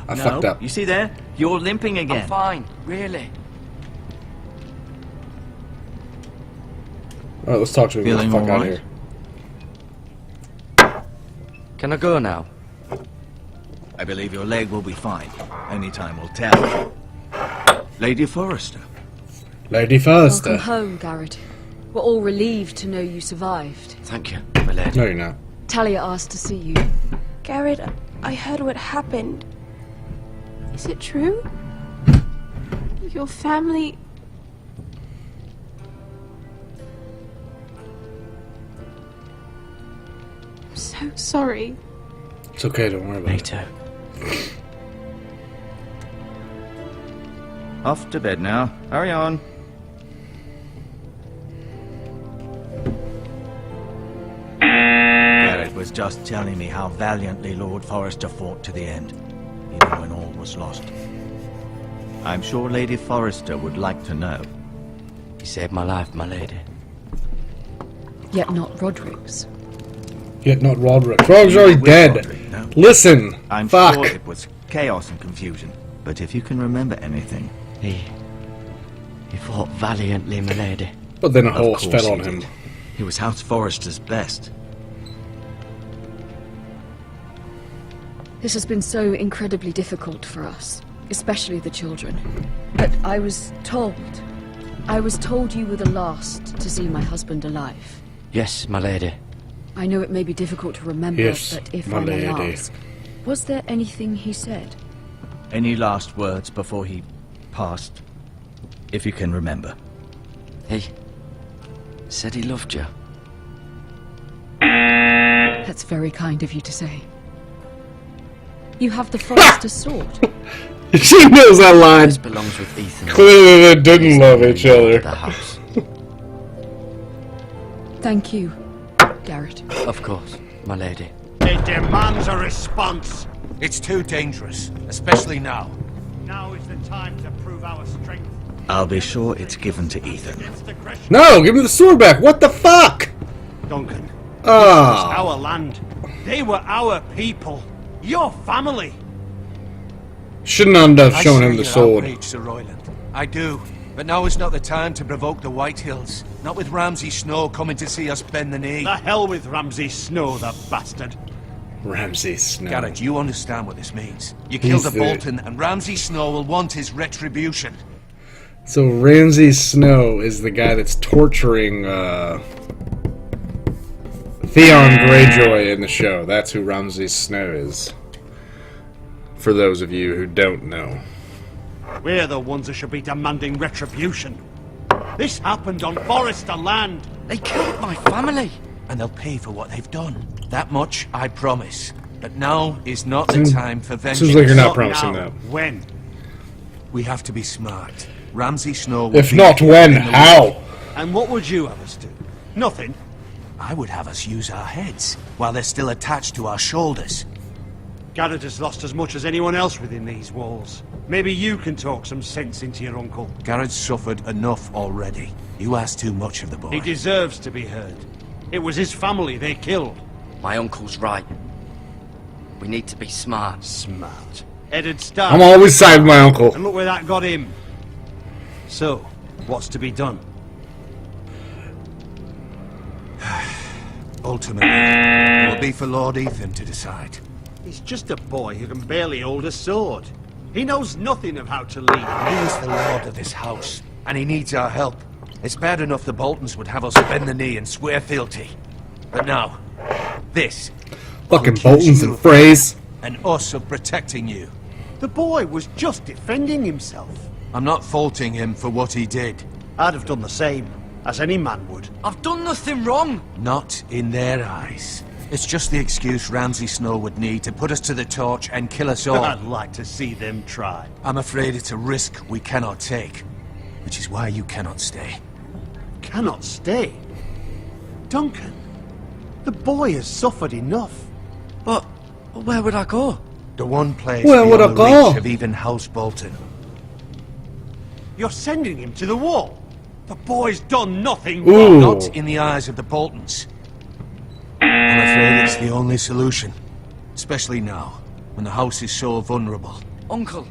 I fucked up. You see there? You're limping again. I'm fine, really. Alright, let's talk to him. Get the Feeling fuck all out of right? here. Can I go now? I believe your leg will be fine. Only time will tell. Lady Forrester. Lady Forrester. Welcome home, Garrett. We're all relieved to know you survived. Thank you, my lady. No, you're not. Talia asked to see you. Garrett, I heard what happened. Is it true? Your family... I'm so sorry. It's okay, don't worry about Me it. too. Off to bed now. Hurry on. Garrett was just telling me how valiantly Lord Forrester fought to the end, even when all was lost. I'm sure Lady Forrester would like to know. You saved my life, my lady. Yet not Roderick's. Yet not Roderick. Roderick's already With dead. Roderick, no? Listen. I'm Fuck. sure it was chaos and confusion. But if you can remember anything... He fought valiantly, my lady. But then a Of horse course fell on he him. did. He was House Forrester's best. This has been so incredibly difficult for us, especially the children. But I was told you were the last to see my husband alive. Yes, my lady. I know it may be difficult to remember, Yes, but if my I may lady. ask, was there anything he said? Any last words before he passed? If you can remember. He said he loved you. That's very kind of you to say. You have the Forrester sword. She knows that line. This belongs with Ethan. Clearly they didn't love each The other. house. Thank you, Garrett. Of course, my lady. It demands a response. It's too dangerous, especially now. Now is the time to prove our strength. I'll be sure it's given to Ethan. Against aggression. No, give me the sword back. What the fuck? Duncan, this Ah. was our land. They were our people. Your family. Shouldn't have I shown share him the your sword. outrage, Sir Royland. I do. But now is not the time to provoke the Whitehills. Not with Ramsay Snow coming to see us bend the knee. The hell with Ramsay Snow, the bastard. Ramsay Snow. Garrett, you understand what this means. You He's killed a the- Bolton, and Ramsay Snow will want his retribution. So Ramsay Snow is the guy that's torturing Theon Greyjoy in the show. That's who Ramsay Snow is. For those of you who don't know. We're the ones that should be demanding retribution. This happened on Forester land. They killed my family. And they'll pay for what they've done. That much I promise. But now is not the time for vengeance. Seems like you're not promising now. that. When? We have to be smart. Ramsay Snow will If be not when, in the how? And what would you have us do? Nothing. I would have us use our heads while they're still attached to our shoulders. Garrett has lost as much as anyone else within these walls. Maybe you can talk some sense into your uncle. Garrett's suffered enough already. You ask too much of the boy. He deserves to be heard. It was his family they killed. My uncle's right. We need to be smart. Smart. Eddard Stark. I'm always side with my uncle. And look where that got him. So, what's to be done? Ultimately, it will be for Lord Ethan to decide. He's just a boy who can barely hold a sword. He knows nothing of how to lead. He is the lord of this house, and he needs our help. It's bad enough the Boltons would have us bend the knee and swear fealty. But now, this... Fucking I'll accuse Boltons you and of- Freys. And us of protecting you. The boy was just defending himself. I'm not faulting him for what he did. I'd have done the same, as any man would. I've done nothing wrong. Not in their eyes. It's just the excuse Ramsay Snow would need to put us to the torch and kill us all. I'd like to see them try. I'm afraid it's a risk we cannot take. Which is why you cannot stay. Cannot stay. Duncan, the boy has suffered enough. But where would I go? The one place Where would I beyond the go? reach of even House Bolton. You're sending him to the wall. The boy's done nothing Ooh. wrong. Not in the eyes of the Boltons. I'm afraid it's the only solution. Especially now, when the house is so vulnerable. Uncle,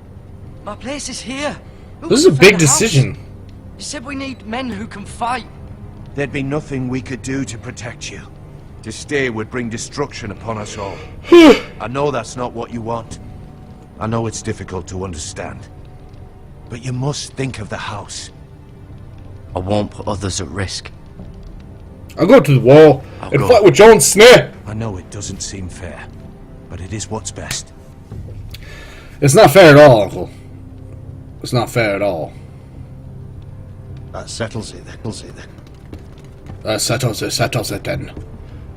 my place is here. Who This is will a defend big the house? decision. You said we need men who can fight. There'd be nothing we could do to protect you. To stay would bring destruction upon us all. I know that's not what you want. I know it's difficult to understand. But you must think of the house. I won't put others at risk. I'll go to the wall I'll and go. fight with Jon Snow. I know it doesn't seem fair, but it is what's best. It's not fair at all, Uncle. It's not fair at all. That settles it then. Settles it then.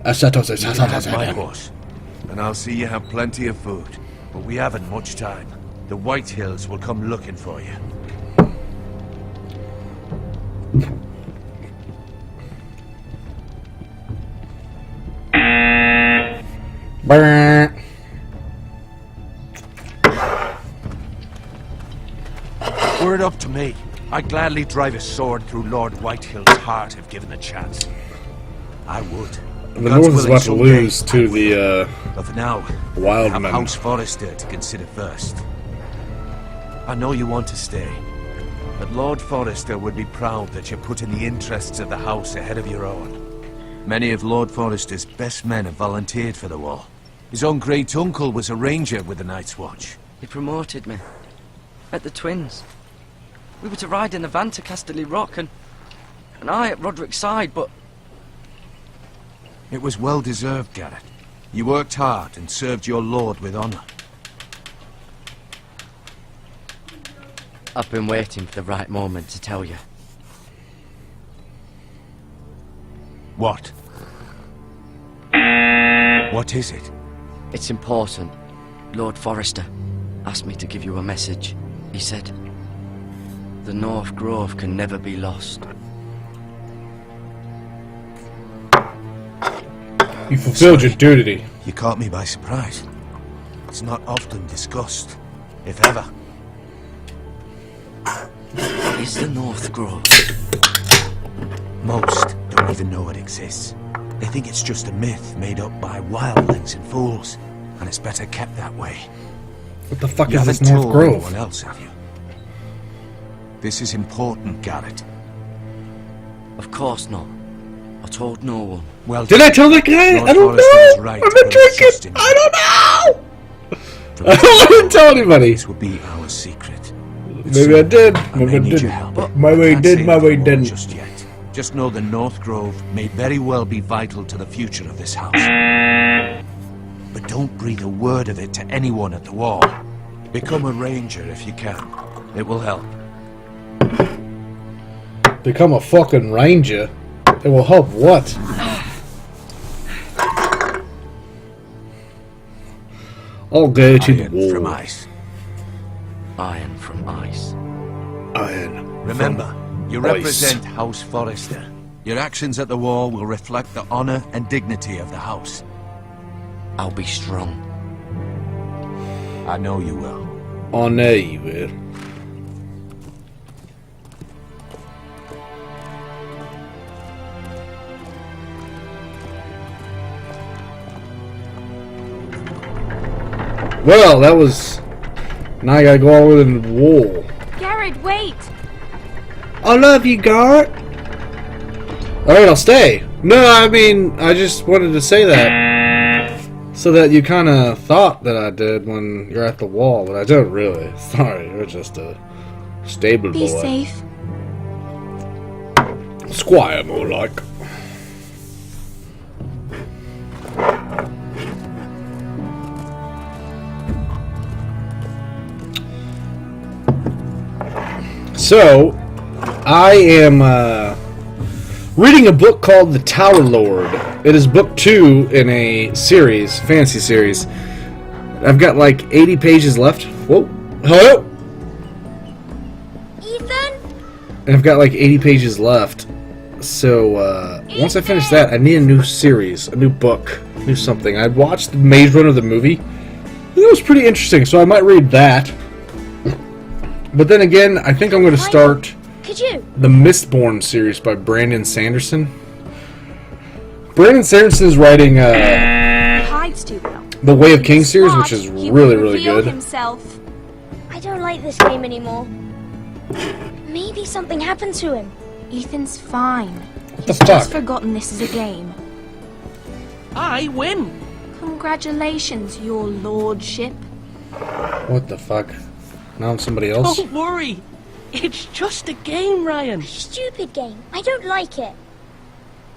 You can have my horse, and I'll see you have plenty of food. But we haven't much time. The Whitehills will come looking for you. Brrr. Were it up to me, I'd gladly drive a sword through Lord Whitehill's heart if given the chance. I would. The God's North is willing about to someday, lose I to will. the But for now, Wild have Men. House Forrester to consider first. I know you want to stay, but Lord Forrester would be proud that you're putting the interests of the house ahead of your own. Many of Lord Forrester's best men have volunteered for the war. His own great uncle was a ranger with the Night's Watch. He promoted me. At the Twins. We were to ride in the van to Casterly Rock and I at Roderick's side, but It was well deserved, Garrett. You worked hard and served your lord with honor. I've been waiting for the right moment to tell you. What? What is it? It's important. Lord Forrester asked me to give you a message. He said, the North Grove can never be lost. You fulfilled your duty. You caught me by surprise. It's not often discussed, if ever. What is the North Grove? Most don't even know it exists. They think it's just a myth made up by wildlings and fools, and it's better kept that way. What the fuck You is this haven't North told Grove? anyone else, have you? This is important, Garrett. Of course not. I told no one. Well, Did I tell that guy? Lord I don't Forrester's know. right I've to been put drinking. trust in you. I don't know. From I this didn't tell anybody. This would be our secret. Maybe I did. I Maybe may I need your didn't. help. Maybe I Can't did. say Maybe I anything more didn't. Just yet. Just know the North Grove may very well be vital to the future of this house. But don't breathe a word of it to anyone at the wall. Become a ranger if you can. It will help. Become a fucking ranger. It will help what? I'll go to the Iron wall. from ice. Iron from ice. Iron. Remember, you ice. represent House Forrester. Your actions at the wall will reflect the honor and dignity of the house. I'll be strong. I know you will. I know you will. Well, that was... Now I gotta go all the way to the wall. Garrett, wait! I love you, Garrett. Alright, I'll stay. No, I mean, I just wanted to say that. So that you kind of thought that I did when you're at the wall, but I don't really. Sorry, you're just a stable Be boy. safe. Squire, more like. So, I am reading a book called The Tower Lord. It is book 2 in a series, fantasy series. I've got like 80 pages left. Whoa. Hello? Ethan? And I've got like 80 pages left. So, once I finish that, I need a new series, a new book, new something. I watched the Maze Runner, the movie. It was pretty interesting, so I might read that. But then again, I think I'm going to start Could you? the Mistborn series by Brandon Sanderson. Brandon Sanderson is writing He hides too well. the Way of Kings series, Smart, which is he really, will really reveal good. Himself. I don't like this game anymore. Maybe something happened to him. Ethan's fine. What the He's just fuck? forgotten this is a game. I win. Congratulations, your lordship. What the fuck? Now I'm somebody else? Don't worry. It's just a game, Ryan. Stupid game. I don't like it.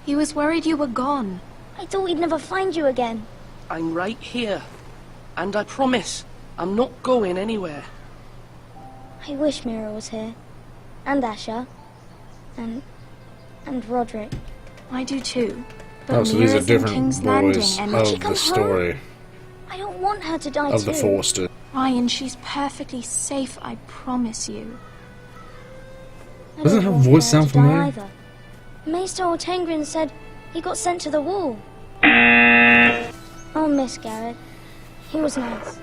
He was worried you were gone. I thought we'd never find you again. I'm right here. And I promise, I'm not going anywhere. I wish Mira was here. And Asher. And Roderick. I do too. But Oh, so these are Mira's in different King's boys Landing and she of come the story I don't want her to die of too. the Forster. Ryan, she's perfectly safe, I promise you. I Doesn't don't her want voice her sound to die familiar? either. Maester Ortengrin said he got sent to the wall. I'll miss Garrett. He was nice.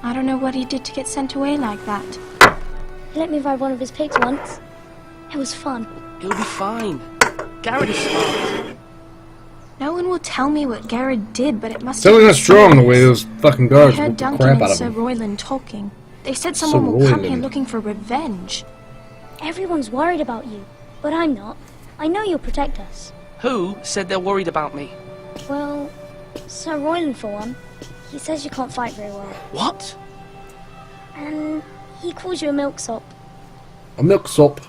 I don't know what he did to get sent away like that. He let me ride one of his pigs once. It was fun. He'll be fine. Garrett is smart. No one will tell me what Garrett did, but it must Tell me have not been strong the serious. way those fucking I guards heard whoop the Duncan crap and out of Sir him. Royland talking. They said someone will come here Royland. looking for revenge. Everyone's worried about you, but I'm not. I know you'll protect us. Who said they're worried about me? Well, Sir Royland for one. He says you can't fight very well. What? And he calls you a milksop. A milksop.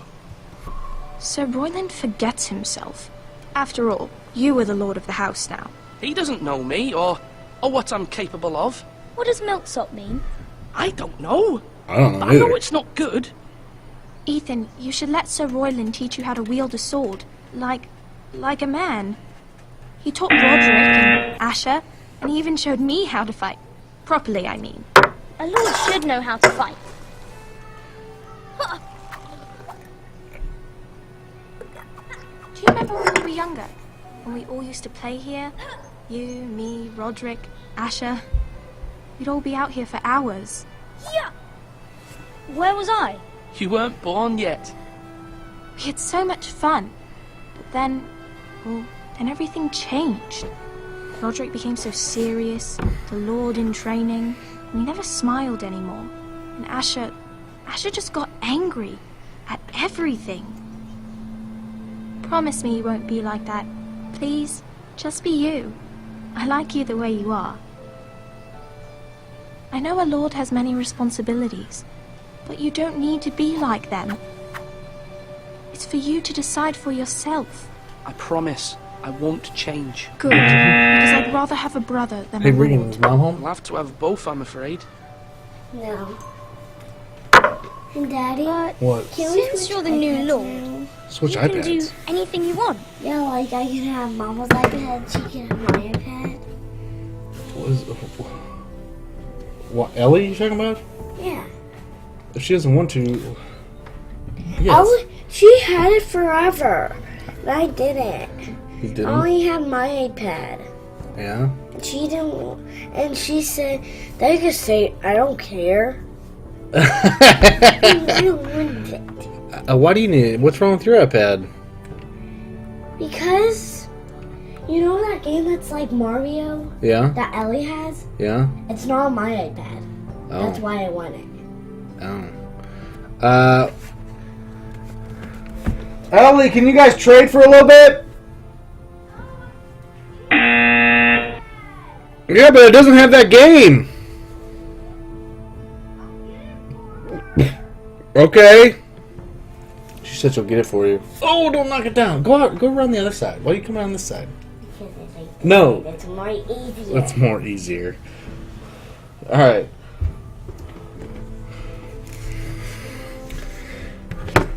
Sir Royland forgets himself. After all, you are the lord of the house now. He doesn't know me or what I'm capable of. What does milksop mean? I don't know. I don't know But I know either. it's not good. Ethan, you should let Sir Royland teach you how to wield a sword. Like a man. He taught Roderick and Asher, and he even showed me how to fight. Properly, I mean. A lord should know how to fight. Do you remember when we were younger? when we all used to play here? You, me, Roderick, Asher. We'd all be out here for hours. Yeah. Where was I? You weren't born yet. We had so much fun. But then, well, then everything changed. Roderick became so serious, the Lord in training, and he never smiled anymore. And Asher just got angry at everything. Promise me you won't be like that. Please, just be you. I like you the way you are. I know a lord has many responsibilities, but you don't need to be like them. It's for you to decide for yourself. I promise I won't change. Good, because I'd rather have a brother than Hey, a Regan, lord. is Mom home? We'll have to have both, I'm afraid. No. And Daddy? What? Since you're the new lord, Switch you can iPads. do anything you want. Yeah, like I can have Mama's iPad, she can have my iPad. What, Ellie you talking about? Yeah. If she doesn't want to... Yes. Oh, she had it forever. But I didn't. You didn't? I only had my iPad. Yeah? She didn't, and she said, they could say, I don't care. I don't want it. Why do you need it? What's wrong with your iPad? Because, you know that game that's like Mario? Yeah? That Ellie has? Yeah? It's not on my iPad. Oh. That's why I want it. Oh. Ellie, can you guys trade for a little bit? Yeah, but it doesn't have that game. Okay. She said she'll get it for you. Oh, don't knock it down. Go out. Go around the other side. Why do you come around this side? Because it's like, No. it's more easier. That's more easier. All right.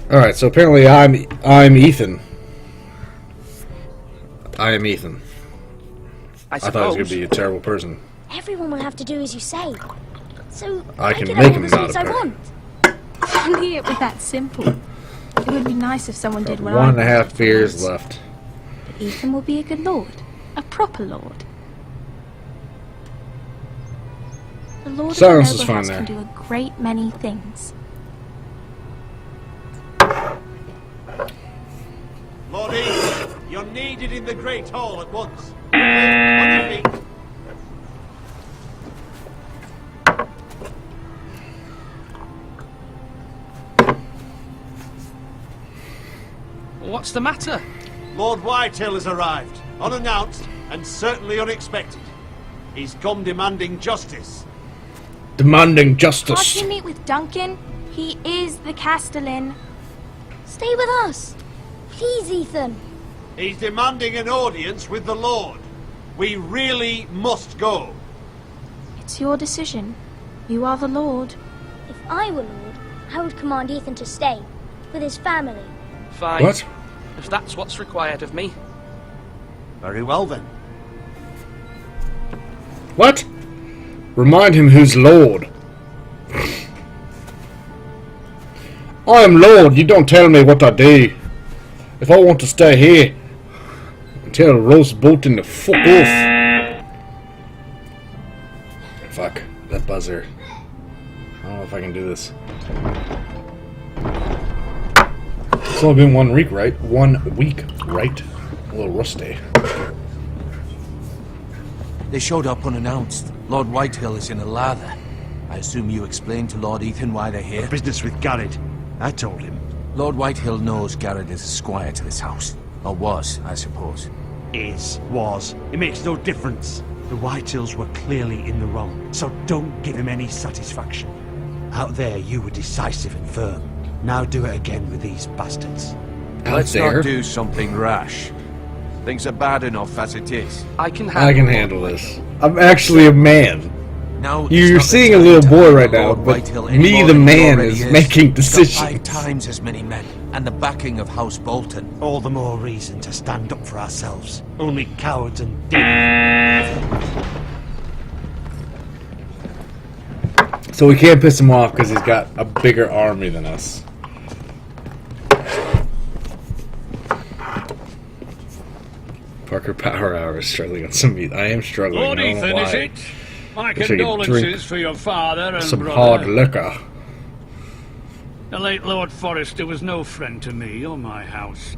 All right. So apparently, I'm Ethan. I am Ethan. I thought I was suppose. gonna be a terrible person. Everyone will have to do as you say. So I can get make all him the not sweets a I per- want. Only it was that simple. It would be nice if someone did what I 1.5 years left. Ethan will be a good lord. A proper lord. The lord Silence of the is noble fine house there. can do a great many things. Lord Ethan, you're needed in the Great Hall at once. On your feet. What's the matter? Lord Whitehill has arrived, unannounced and certainly unexpected. He's come demanding justice. Demanding Can't justice. you meet with Duncan? He is the Castellan. Stay with us. Please, Ethan. He's demanding an audience with the Lord. We really must go. It's your decision. You are the lord. If I were lord, I would command Ethan to stay with his family. Fine. What? If that's what's required of me. Very well then. What? Remind him who's Lord. I am Lord. You don't tell me what to do. If I want to stay here, tell Roast Bolton to fuck off. Fuck that buzzer. I don't know if I can do this. It's only been 1 week, right? 1 week, right? A little rusty. They showed up unannounced. Lord Whitehill is in a lather. I assume you explained to Lord Ethan why they're here? Business with Garrett. I told him. Lord Whitehill knows Garrett is a squire to this house. Or was, I suppose. Was. It makes no difference. The Whitehills were clearly in the wrong, so don't give him any satisfaction. Out there, you were decisive and firm. Now do it again with these bastards. Let's there. not do something rash. Things are bad enough as it is. I can handle this. I'm actually a man. Now, You're it's not seeing the a little time boy to right handle now, Lord but Whitehill me, any more the than he man, already is making He's got decisions. 5 times as many men, and the backing of House Bolton. All the more reason to stand up for ourselves. Only cowards and demons. So we can't piss him off because he's got a bigger army than us. Parker PowerHour is struggling on some meat. I am struggling. Lord I don't know Ethan, why. is it? My Wish I could condolences drink for your father and some brother. hard liquor. The late Lord Forrester was no friend to me or my house.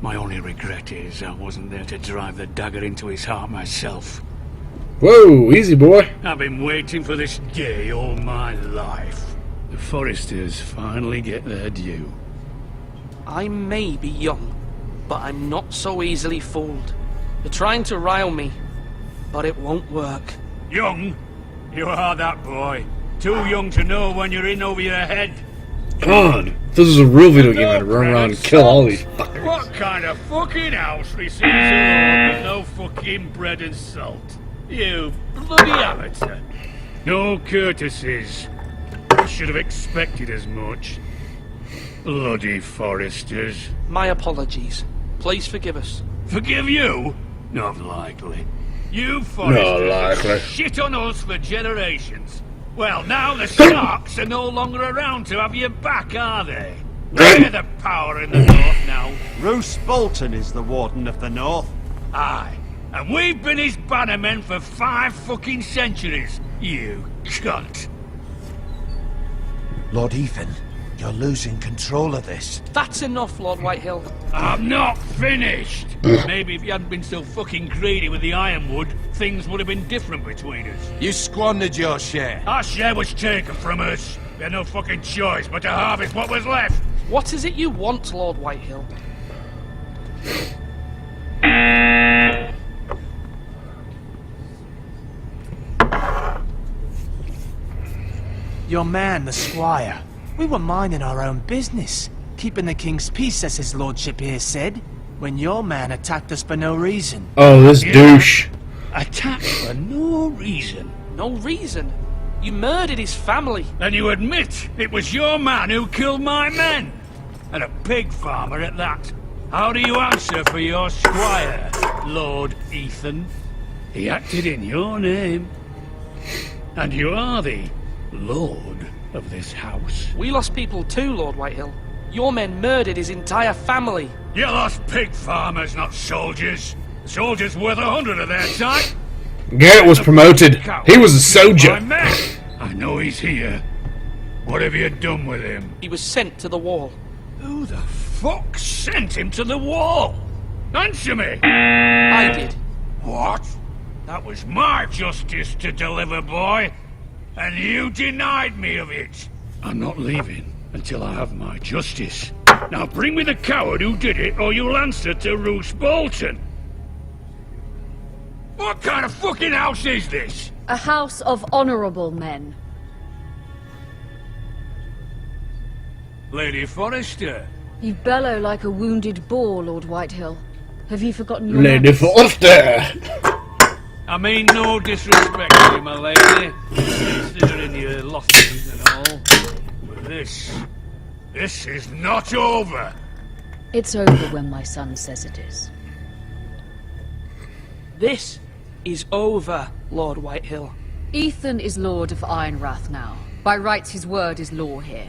My only regret is I wasn't there to drive the dagger into his heart myself. Whoa, easy boy. I've been waiting for this day all my life. The Forresters finally get their due. I may be young, but I'm not so easily fooled. You're trying to rile me, but it won't work. Young? You are that boy. Too young to know when you're in over your head. God, if this is a real video game, I'd run around and kill all these fuckers. What kind of fucking house receives a lord with no fucking bread and salt? You bloody amateur. No courtesies. I should have expected as much. Bloody Forresters. My apologies. Please forgive us. Forgive you? Not likely. You Forresters Not likely. shit on us for generations. Well, now the Starks are no longer around to have your back, are they? We're the power in the north now. Roose Bolton is the Warden of the North. Aye. And we've been his bannermen for 5 fucking centuries. You cunt. Lord Ethan, you're losing control of this. That's enough, Lord Whitehill. I'm not finished. Maybe if you hadn't been so fucking greedy with the ironwood, things would have been different between us. You squandered your share. Our share was taken from us. We had no fucking choice but to harvest what was left. What is it you want, Lord Whitehill? Your man, the squire. We were minding our own business, keeping the king's peace, as his lordship here said, when your man attacked us for no reason. Oh, this douche. Attacked for no reason. No reason? You murdered his family. And you admit it was your man who killed my men? And a pig farmer at that. How do you answer for your squire, Lord Ethan? He acted in your name. And you are the lord of this house. We lost people too, Lord Whitehill. Your men murdered his entire family. You lost pig farmers, not soldiers. Soldiers worth 100 of their time. Garrett was promoted. He was a soldier. My man! I know he's here. What have you done with him? He was sent to the wall. Who the fuck sent him to the wall? Answer me! I did. What? That was my justice to deliver, boy. And you denied me of it. I'm not leaving until I have my justice. Now bring me the coward who did it, or you'll answer to Roose Bolton. What kind of fucking house is this? A house of honorable men. Lady Forrester. You bellow like a wounded boar, Lord Whitehill. Have you forgotten your Lady manners? Forrester. I mean no disrespect to you, my lady, considering your losses and all. But this is not over. It's over when my son says it is. This is over, Lord Whitehill. Ethan is Lord of Ironrath now. By rights, his word is law here.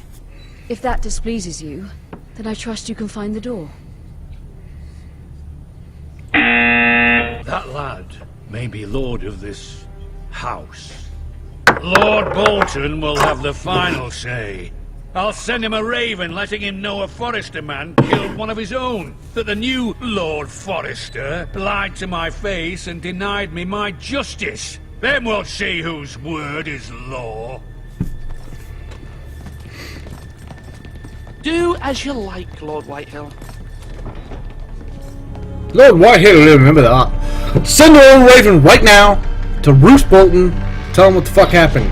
If that displeases you, then I trust you can find the door. That lad may be lord of this house. Lord Bolton will have the final say. I'll send him a raven letting him know a Forrester man killed one of his own. That the new Lord Forrester lied to my face and denied me my justice. Then we'll see whose word is law. Do as you like, Lord Whitehill. Lord Whitehill, remember that. Send the old raven right now to Roose Bolton. Tell him what the fuck happened.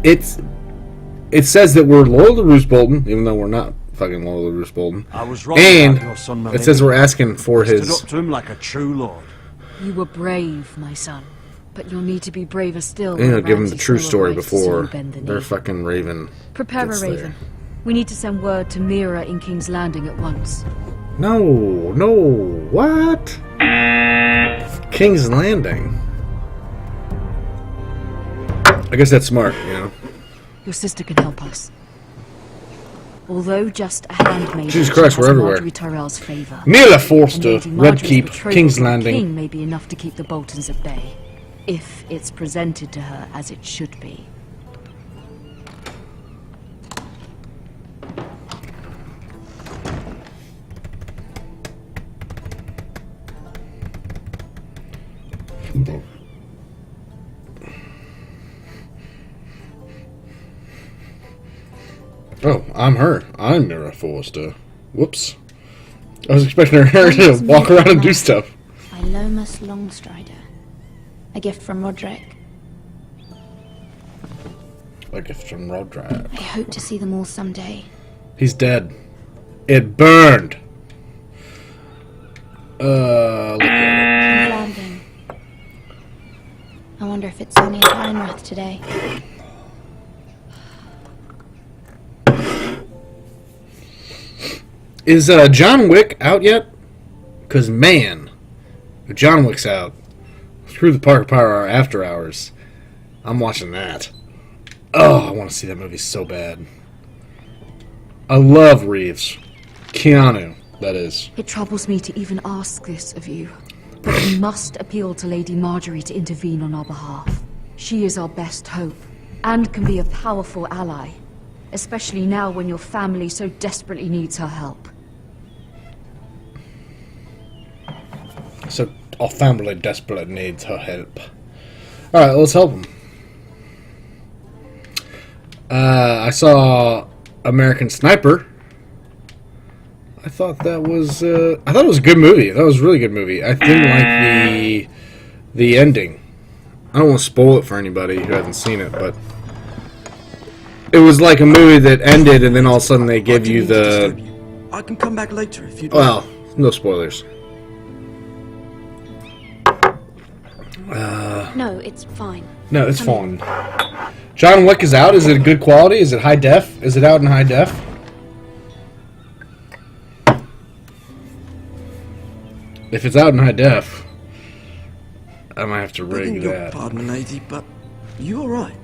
It says that we're loyal to Roose Bolton, even though we're not fucking loyal to Roose Bolton. I was wrong And about your son, my it says lady. we're asking for Stood his. up to him like a true lord. You were brave, my son. But you'll need to be braver still. You know, when give him the Ramsay true still story arrives to see you before bend the their knee. fucking raven. Prepare a gets raven. there. We need to send word to Mira in King's Landing at once. No, what? King's Landing. I guess that's smart, you know. Your sister can help us. Although just a handmaid, Jesus Christ, she we're has everywhere. Marjorie Tyrell's favour. Mila Forster, And Lady Marjorie's Red Keep, betrothal King's to the Landing. King may be enough to keep the Boltons at bay, if it's presented to her as it should be. Oh, I'm her. I'm Mira Forster. Whoops. I was expecting her to walk around and do stuff. By Lomas Longstrider. A gift from Roderick. A gift from Roderick. I hope to see them all someday. He's dead. It burned. Look at King's Landing. I wonder if it's sunny at Ironrath today. Is John Wick out yet? Because, man, if John Wick's out, screw the PowerHour After Hours. I'm watching that. Oh, I want to see that movie so bad. I love Reeves. Keanu, that is. It troubles me to even ask this of you, but we must appeal to Lady Marjorie to intervene on our behalf. She is our best hope, and can be a powerful ally, especially now when your family so desperately needs her help. So, our family desperately needs her help. Alright, let's help him. I saw American Sniper. I thought that was, I thought it was a good movie. That was a really good movie. I didn't like the ending. I don't want to spoil it for anybody who hasn't seen it, but it was like a movie that ended and then all of a sudden they give you the... I can come back later if you'd Well, no spoilers. No, it's fine. No, it's fine. John Wick is out. Is it good quality? Is it high def? Is it out in high def? If it's out in high def, I might have to rig that. Pardon, lady, but you all right?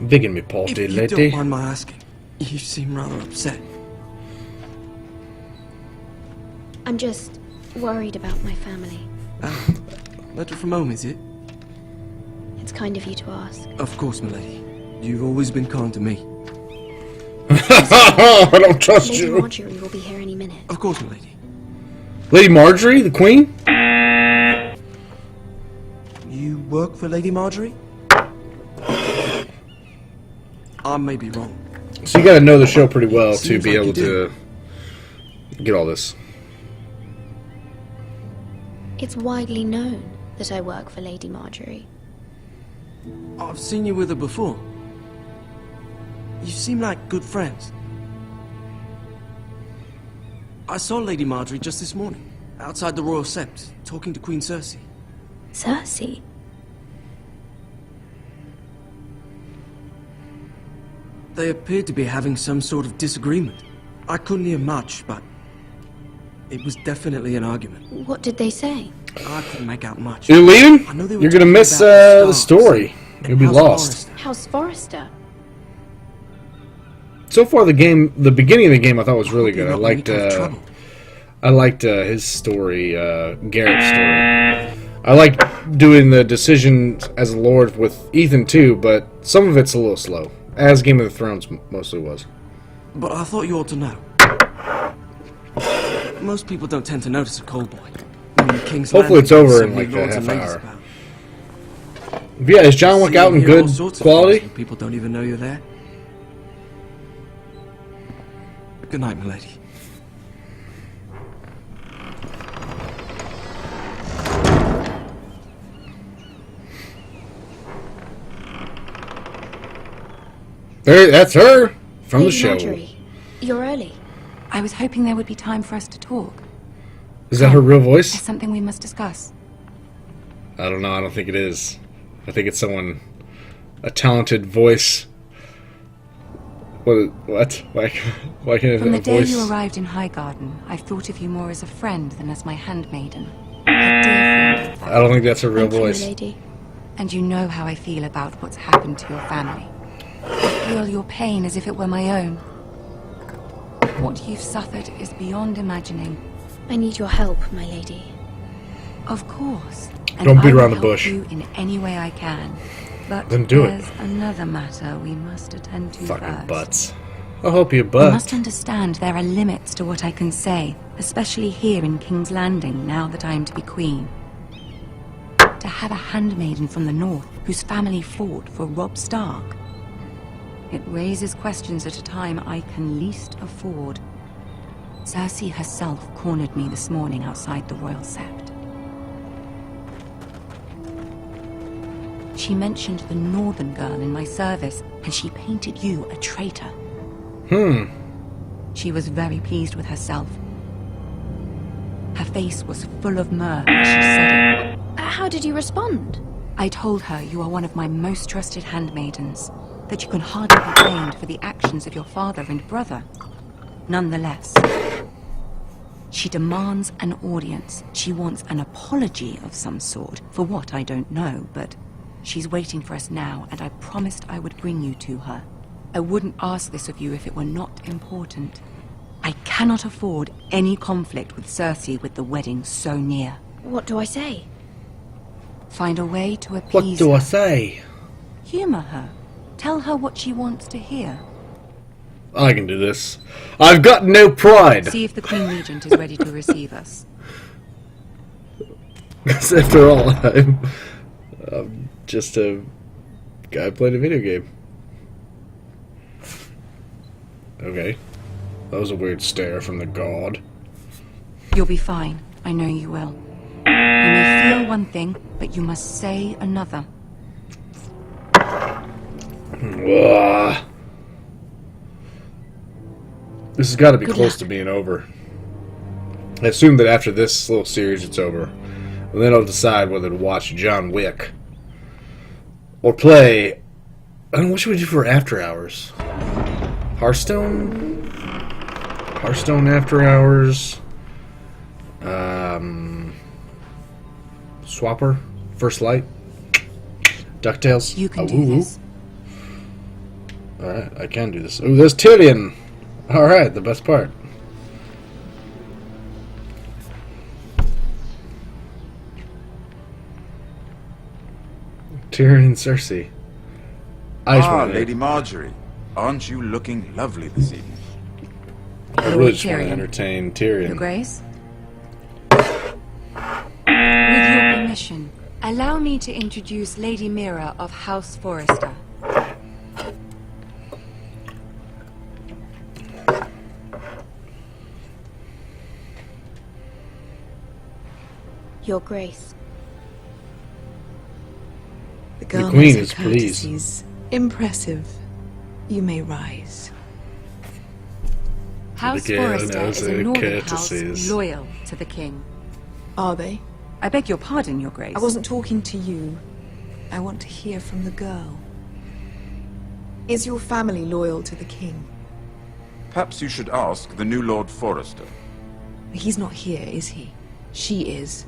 Begging me, party, If you lady. don't mind my asking, you seem rather upset. I'm just worried about my family. Letter from home, is it? It's kind of you to ask. Of course, milady. You've always been kind to me. I don't trust Lady you. Marjorie will be here any minute. Of course, milady. Lady Marjorie, the Queen? You work for Lady Marjorie? I may be wrong. So you got to know the show pretty well to Seems be like able you do. to get all this. It's widely known that I work for Lady Marjorie. I've seen you with her before. You seem like good friends. I saw Lady Marjorie just this morning, outside the Royal Sept, talking to Queen Cersei. Cersei? They appeared to be having some sort of disagreement. I couldn't hear much, but it was definitely an argument. What did they say? I couldn't make out much. You're leaving? I know they were You're gonna talking miss about the story. You'll be House lost. Forrester. House Forrester. So far, the beginning of the game, I thought was really good. You're I not in liked, any kind of trouble. his story, Garrett's story. I liked doing the decision as a lord with Ethan too, but some of it's a little slow, as Game of Thrones mostly was. But I thought you ought to know. Most people don't tend to notice a cold boy. When the King's Hopefully it's Landing, over so in many like a lords and half ladies hour. about. But yeah, is John Wick See out in and hear all good sorts of quality? things when people don't even know you're there. Good night, milady. There, that's her from the Lady show. Marjorie, you're early. I was hoping there would be time for us to talk. Is that her real voice? There's something we must discuss. I don't know. I don't think it is. I think it's someone, a talented voice. What? Why can't From a the day voice? you arrived in Highgarden, I've thought of you more as a friend than as my handmaiden. A dear friend, in fact. I don't think that's her real Thank you, voice. lady. And you know how I feel about what's happened to your family. I feel your pain as if it were my own. What you've suffered is beyond imagining. I need your help, my lady. Of course. And Don't beat I will around the help bush. you in any way I can. But Then do it. there's another matter we must attend to Fucking first. butts. I'll help you, You but must understand there are limits to what I can say, especially here in King's Landing, now that I am to be queen. To have a handmaiden from the north whose family fought for Robb Stark. It raises questions at a time I can least afford. Cersei herself cornered me this morning outside the Royal Sept. She mentioned the northern girl in my service, and she painted you a traitor. She was very pleased with herself. Her face was full of mirth as she said it. How did you respond? I told her you are one of my most trusted handmaidens, that you can hardly be blamed for the actions of your father and brother. Nonetheless, she demands an audience. She wants an apology of some sort, for what I don't know, but she's waiting for us now, and I promised I would bring you to her. I wouldn't ask this of you if it were not important. I cannot afford any conflict with Cersei with the wedding so near. What do I say? Find a way to appease what do her. I say? Humor her. Tell her what she wants to hear. I can do this. I've got no pride. See if the Queen Regent is ready to receive us. Because after all, I'm just a guy playing a video game. Okay. That was a weird stare from the god. You'll be fine. I know you will. You may feel one thing, but you must say another. Ugh. This has got to be close to being over. I assume that after this little series it's over. And then I'll decide whether to watch John Wick. Or play... I don't know, what should we do for After Hours? Hearthstone? Hearthstone After Hours. Swapper? First Light? DuckTales? You can do this. Alright, I can do this. Ooh, there's Tyrion! Alright, the best part. Tyrion and Cersei. Lady Marjorie. Aren't you looking lovely this evening? I really just want to entertain Tyrion. Your Grace? With your permission, allow me to introduce Lady Mira of House Forrester. Your Grace. The girl Queen knows is her pleased. courtesies. Impressive. You may rise. House The girl Forrester knows is a her northern house courtesies. loyal to the king. Are they? I beg your pardon, Your Grace. I wasn't talking to you. I want to hear from the girl. Is your family loyal to the king? Perhaps you should ask the new Lord Forrester. He's not here, is he? She is.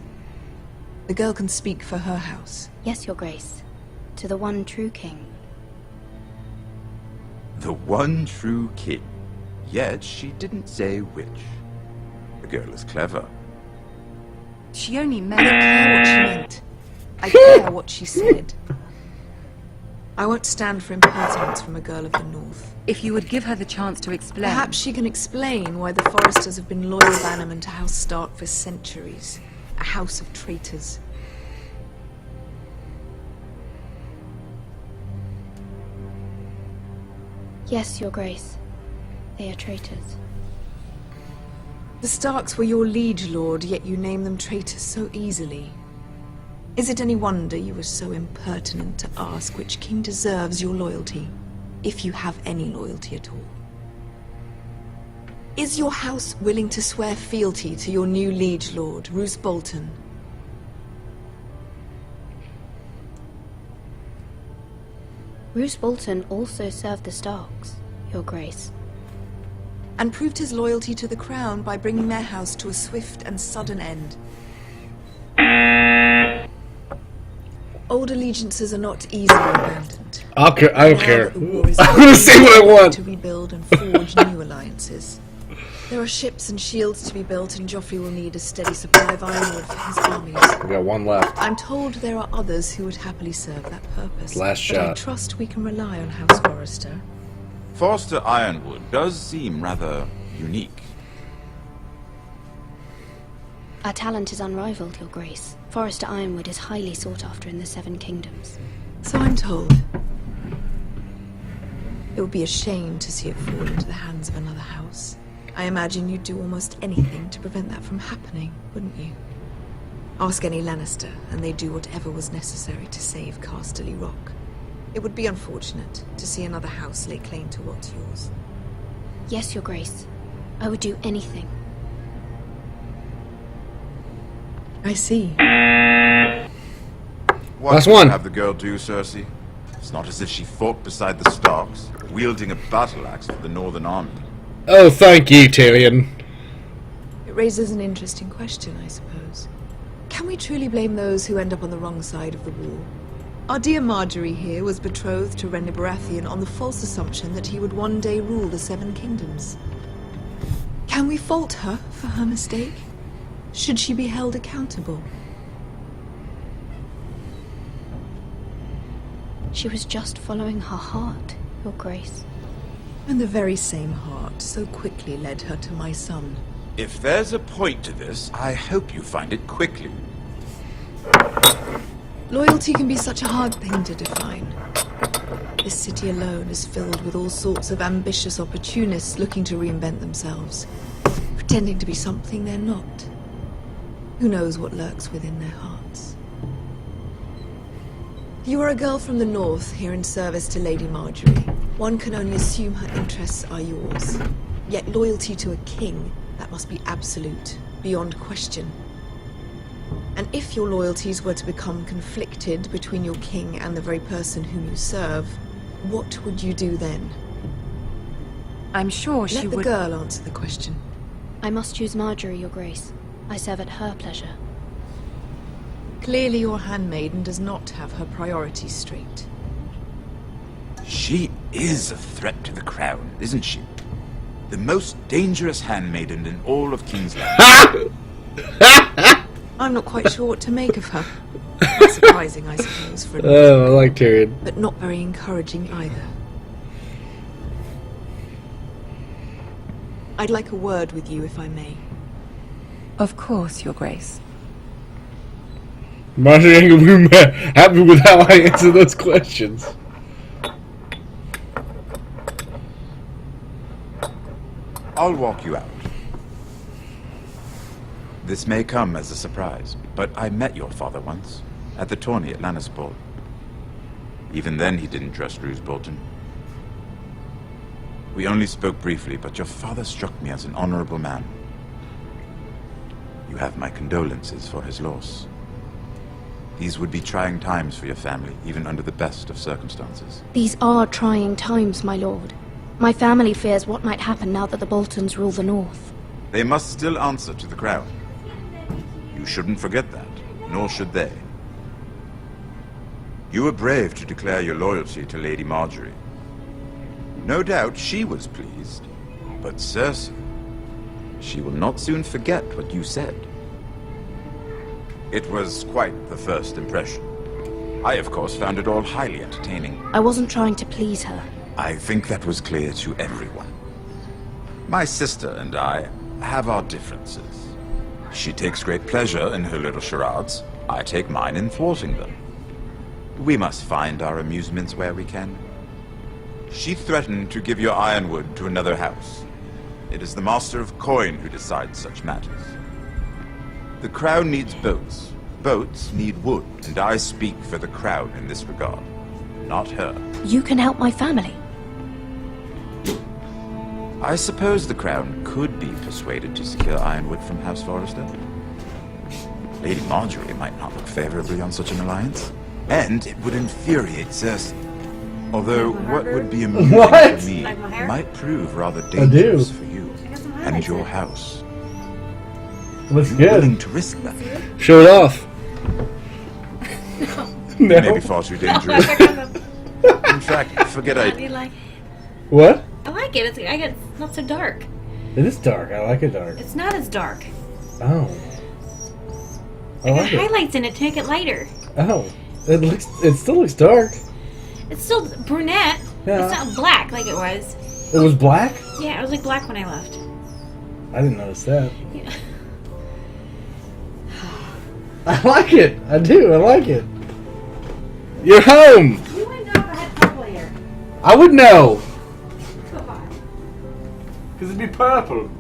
The girl can speak for her house. Yes, Your Grace. To the one true king. The one true king. Yet she didn't say which. The girl is clever. She only meant... I don't care what she meant. I care what she said. I won't stand for impertinence from a girl of the north. If you would give her the chance to explain... Perhaps she can explain why the Forresters have been loyal bannermen to House Stark for centuries. A house of traitors. Yes, Your Grace. They are traitors. The Starks were your liege lord, yet you name them traitors so easily. Is it any wonder you were so impertinent to ask which king deserves your loyalty, if you have any loyalty at all? Is your house willing to swear fealty to your new liege lord, Roose Bolton? Roose Bolton also served the Starks, Your Grace. And proved his loyalty to the crown by bringing their house to a swift and sudden end. Old allegiances are not easily abandoned. I don't care. Now that the war is I'm gonna say what I want. to rebuild and forge new alliances. There are ships and shields to be built, and Joffrey will need a steady supply of ironwood for his armies. We got one left. I'm told there are others who would happily serve that purpose. Last but I shot. trust we can rely on House Forrester. Forster Ironwood does seem rather unique. Our talent is unrivaled, Your Grace. Forrester Ironwood is highly sought after in the Seven Kingdoms. So I'm told. It would be a shame to see it fall into the hands of another house. I imagine you'd do almost anything to prevent that from happening, wouldn't you? Ask any Lannister, and they'd do whatever was necessary to save Casterly Rock. It would be unfortunate to see another house lay claim to what's yours. Yes, Your Grace. I would do anything. I see. What Last did you one. have the girl do, Cersei? It's not as if she fought beside the Starks, wielding a battle axe for the Northern Army. Oh, thank you, Tyrion. It raises an interesting question, I suppose. Can we truly blame those who end up on the wrong side of the war? Our dear Marjorie here was betrothed to Renly Baratheon on the false assumption that he would one day rule the Seven Kingdoms. Can we fault her for her mistake? Should she be held accountable? She was just following her heart, Your Grace. And the very same heart so quickly led her to my son. If there's a point to this, I hope you find it quickly. Loyalty can be such a hard thing to define. This city alone is filled with all sorts of ambitious opportunists looking to reinvent themselves, pretending to be something they're not. Who knows what lurks within their hearts? You are a girl from the north, here in service to Lady Marjorie. One can only assume her interests are yours. Yet loyalty to a king, that must be absolute, beyond question. And if your loyalties were to become conflicted between your king and the very person whom you serve, what would you do then? I'm sure she Let the would... girl answer the question. I must choose Marjorie, Your Grace. I serve at her pleasure. Clearly your handmaiden does not have her priorities straight. She is a threat to the crown, isn't she? The most dangerous handmaiden in all of King's Landing. I'm not quite sure what to make of her. Quite surprising, I suppose, for an Oh, I like Tyrion. but not very encouraging either. I'd like a word with you, if I may. Of course, Your Grace. Marjorie ain't gonna be happy with how I answer those questions. I'll walk you out. This may come as a surprise, but I met your father once, at the tourney at Lannisport. Even then he didn't trust Roose Bolton. We only spoke briefly, but your father struck me as an honorable man. You have my condolences for his loss. These would be trying times for your family, even under the best of circumstances. These are trying times, my lord. My family fears what might happen now that the Boltons rule the North. They must still answer to the crown. You shouldn't forget that, nor should they. You were brave to declare your loyalty to Lady Marjorie. No doubt she was pleased, but Cersei, she will not soon forget what you said. It was quite the first impression. I, of course, found it all highly entertaining. I wasn't trying to please her. I think that was clear to everyone. My sister and I have our differences. She takes great pleasure in her little charades. I take mine in thwarting them. We must find our amusements where we can. She threatened to give your ironwood to another house. It is the Master of Coin who decides such matters. The crown needs boats. Boats need wood, and I speak for the crown in this regard, not her. You can help my family. I suppose the crown could be persuaded to secure ironwood from House Forrester. Lady Marjorie might not look favorably on such an alliance, and it would infuriate Cersei. Although what would be amusing What? for me might prove rather do. dangerous for you and your house. Looks You're good. willing to risk that? Show it off. No. Maybe far too dangerous. In fact, forget I I... mean, like, What? I like it. It's not so dark. It is dark. I like it dark. It's not as dark. Oh. I got like it. highlights in it to make it lighter. Oh. It still looks dark. It's still brunette. Yeah. It's not black like it was. It was black? Yeah, it was like black when I left. I didn't notice that. Yeah. I like it. I do. I like it. You're home. You wouldn't know if I had purple hair. I would know. Come on. Because it'd be purple.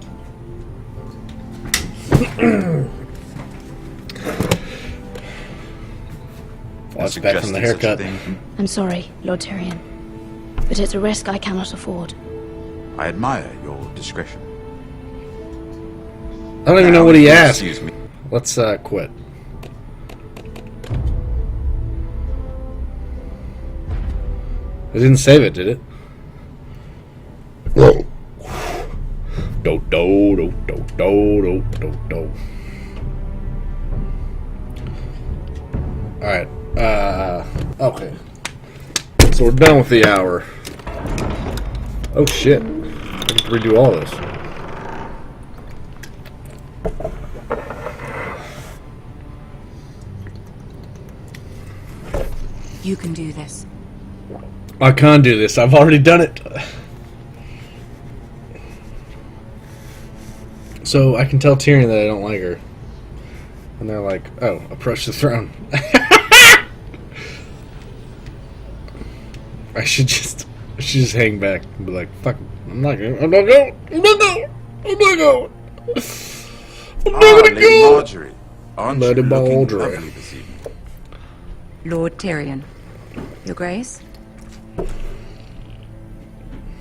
That's back from the haircut. I'm sorry, Lord Tyrion, but it's a risk I cannot afford. I admire your discretion. I don't even know what he asked. Let's quit. It didn't save it, did it? Do do do do do do do. Alright, okay. So we're done with the hour. Oh shit. I have to redo all this. You can do this. I can't do this. I've already done it. So I can tell Tyrion that I don't like her. And they're like, oh, approach the throne. I should just hang back and be like, fuck, I'm not going. I'm not going. I'm not going. I'm not going. I'm not going to Lady go. Marjorie, aren't you looking lovely this evening? Lord Tyrion, Your Grace?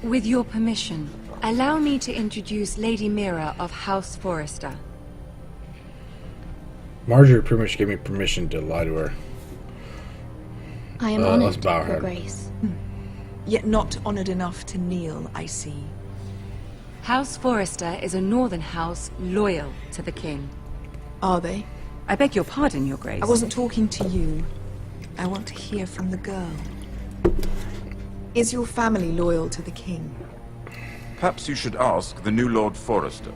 With your permission, allow me to introduce Lady Mira of House Forrester. Marjorie pretty much gave me permission to lie to her. I am let's honored, bow Your her. Grace. Yet not honored enough to kneel, I see. House Forrester is a northern house loyal to the king. Are they? I beg your pardon, Your Grace. I wasn't talking to you. I want to hear from the girl. Is your family loyal to the king? Perhaps you should ask the new Lord Forrester.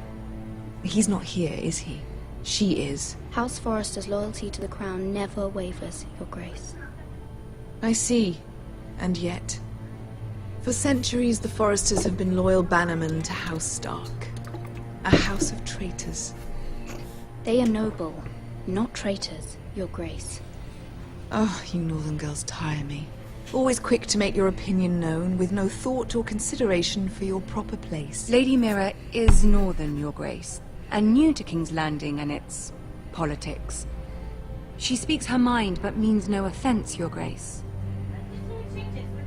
He's not here, is he? She is. House Forrester's loyalty to the crown never wavers, Your Grace. I see. And yet, for centuries the Forresters have been loyal bannermen to House Stark. A house of traitors. They are noble, not traitors, Your Grace. Oh, you northern girls tire me. Always quick to make your opinion known, with no thought or consideration for your proper place. Lady Mira is northern, Your Grace, and new to King's Landing and its politics. She speaks her mind, but means no offense, Your Grace.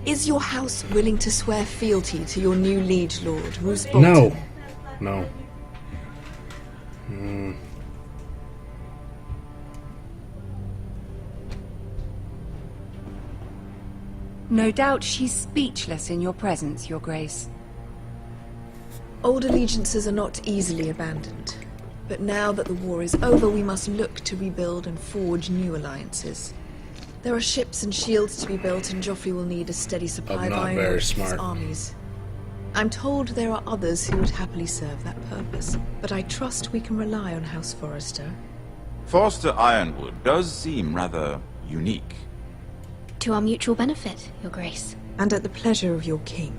Is your house willing to swear fealty to your new liege lord, Roose Bolton? No. No. No doubt she's speechless in your presence, Your Grace. Old allegiances are not easily abandoned. But now that the war is over, we must look to rebuild and forge new alliances. There are ships and shields to be built, and Joffrey will need a steady supply of iron ore for his armies. I'm told there are others who would happily serve that purpose, but I trust we can rely on House Forrester. Forrester Ironwood does seem rather unique. To our mutual benefit, Your Grace. And at the pleasure of your king.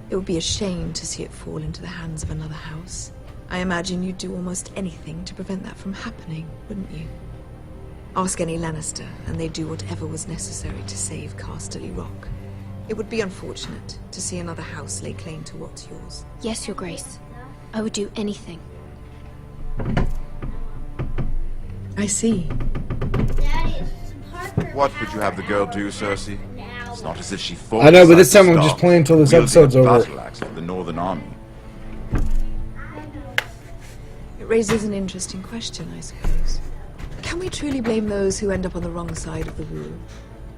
It would be a shame to see it fall into the hands of another house. I imagine you'd do almost anything to prevent that from happening, wouldn't you? Ask any Lannister, and they'd do whatever was necessary to save Casterly Rock. It would be unfortunate to see another house lay claim to what's yours. Yes, Your Grace. I would do anything. I see. What would you have the girl do, Cersei? It's not as if she fought. I know, but this beside time the I'm just Stark, playing until this wielding episode's a over. battle axe for the Northern Army. It raises an interesting question, I suppose. Can we truly blame those who end up on the wrong side of the war?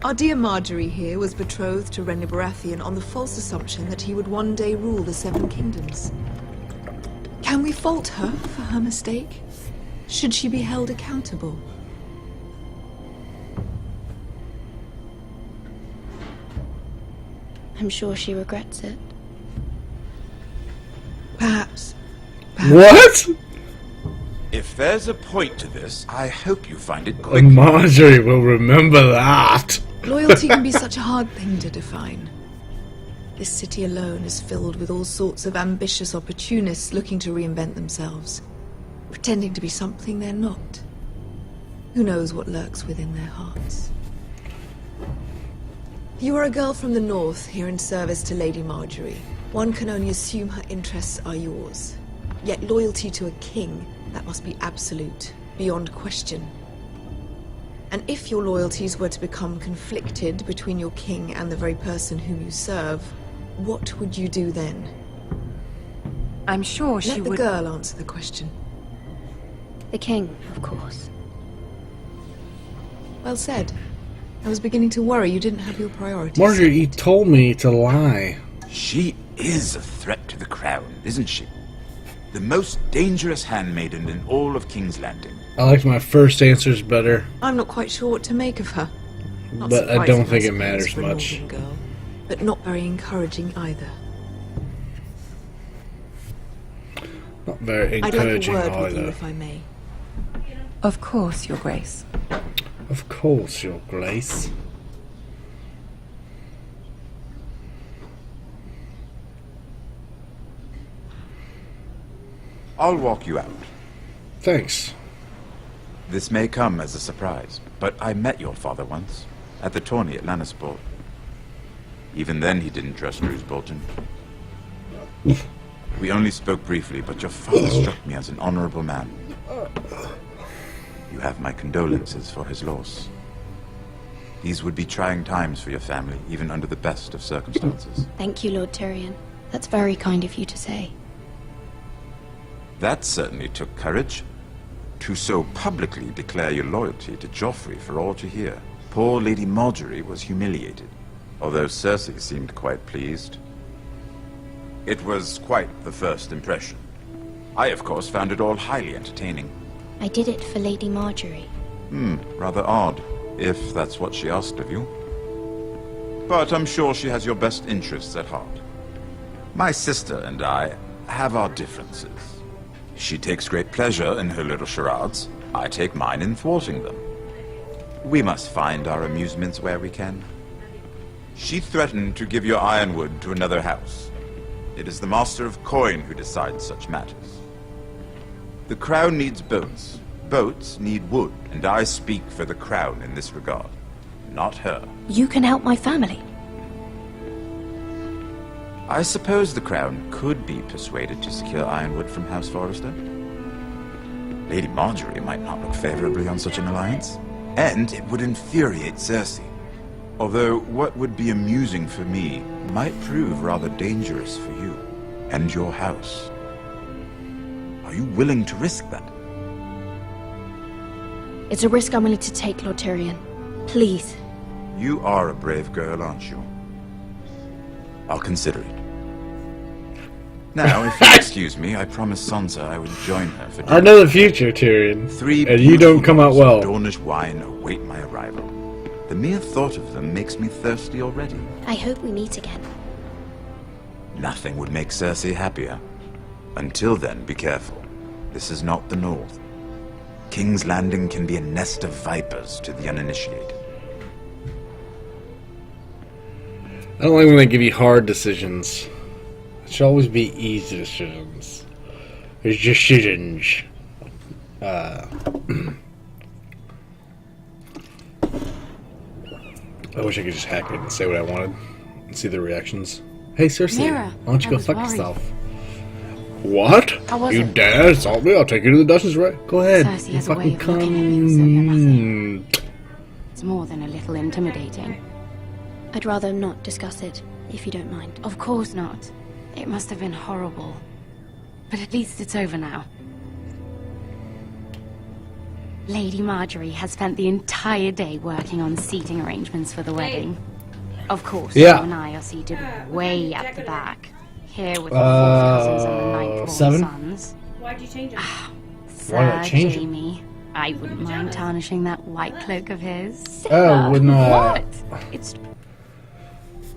Our dear Marjorie here was betrothed to Renly Baratheon on the false assumption that he would one day rule the Seven Kingdoms. Can we fault her for her mistake? Should she be held accountable? I'm sure she regrets it. What? If there's a point to this, I hope you find it quick. Marjorie will remember that. Loyalty can be such a hard thing to define. This city alone is filled with all sorts of ambitious opportunists looking to reinvent themselves, pretending to be something they're not. Who knows what lurks within their hearts? You are a girl from the north, here in service to Lady Marjorie. One can only assume her interests are yours. Yet loyalty to a king, that must be absolute, beyond question. And if your loyalties were to become conflicted between your king and the very person whom you serve, what would you do then? I'm sure she would... Let the girl answer the question. The king, of course. Well said. I was beginning to worry you didn't have your priorities. Marjorie, you told me to lie. She is a threat to the crown, isn't she? The most dangerous handmaiden in all of King's Landing. I liked my first answers better. I'm not quite sure what to make of her. Not but I don't think it surprising, matters for a much. northern girl, but not very encouraging either. Not very I'd like a encouraging word with you, either. if I may. Of course, Your Grace. Of course, Your Grace. I'll walk you out. Thanks. This may come as a surprise, but I met your father once, at the tourney at Lannisport. Even then he didn't trust Roose Bolton. We only spoke briefly, but your father struck me as an honorable man. You have my condolences for his loss. These would be trying times for your family, even under the best of circumstances. Thank you, Lord Tyrion. That's very kind of you to say. That certainly took courage. To so publicly declare your loyalty to Joffrey for all to hear. Poor Lady Marjorie was humiliated, although Cersei seemed quite pleased. It was quite the first impression. I, of course, found it all highly entertaining. I did it for Lady Marjorie. Rather odd, if that's what she asked of you. But I'm sure she has your best interests at heart. My sister and I have our differences. She takes great pleasure in her little charades. I take mine in thwarting them. We must find our amusements where we can. She threatened to give your ironwood to another house. It is the Master of Coin who decides such matters. The crown needs boats. Boats need wood, and I speak for the crown in this regard, not her. You can help my family. I suppose the crown could be persuaded to secure ironwood from House Forrester. Lady Marjorie might not look favorably on such an alliance, and it would infuriate Cersei. Although what would be amusing for me might prove rather dangerous for you and your house. Are you willing to risk that? It's a risk I'm willing to take, Lord Tyrion. Please. You are a brave girl, aren't you? I'll consider it. Now, if you excuse me, I promised Sansa I would join her for dinner. I know the future, Tyrion. 3 and you don't come out well. Dornish wine await my arrival. The mere thought of them makes me thirsty already. I hope we meet again. Nothing would make Cersei happier. Until then, be careful. This is not the North. King's Landing can be a nest of vipers to the uninitiated. I don't like when they give you hard decisions. It should always be easy decisions. It's just decisions. I wish I could just hack it and say what I wanted and see the reactions. Hey, Cersei, Mira, why don't you I go was fuck worried. yourself? What? How was You it? dare assault me? I'll take you to the Duchess, right? Go ahead. Cersei You has a way fucking of looking at you, so you're cunt. It's more than a little intimidating. I'd rather not discuss it, if you don't mind. Of course not. It must have been horrible. But at least it's over now. Lady Marjorie has spent the entire day working on seating arrangements for the wedding. Of course, Yeah. you and I are seated way at the back. Here with the 4,000s and the 9th born 7? sons. Why'd you change it? Sir Why did I change it? Jamie, I wouldn't mind tarnishing that white cloak of his. Oh, when What? It's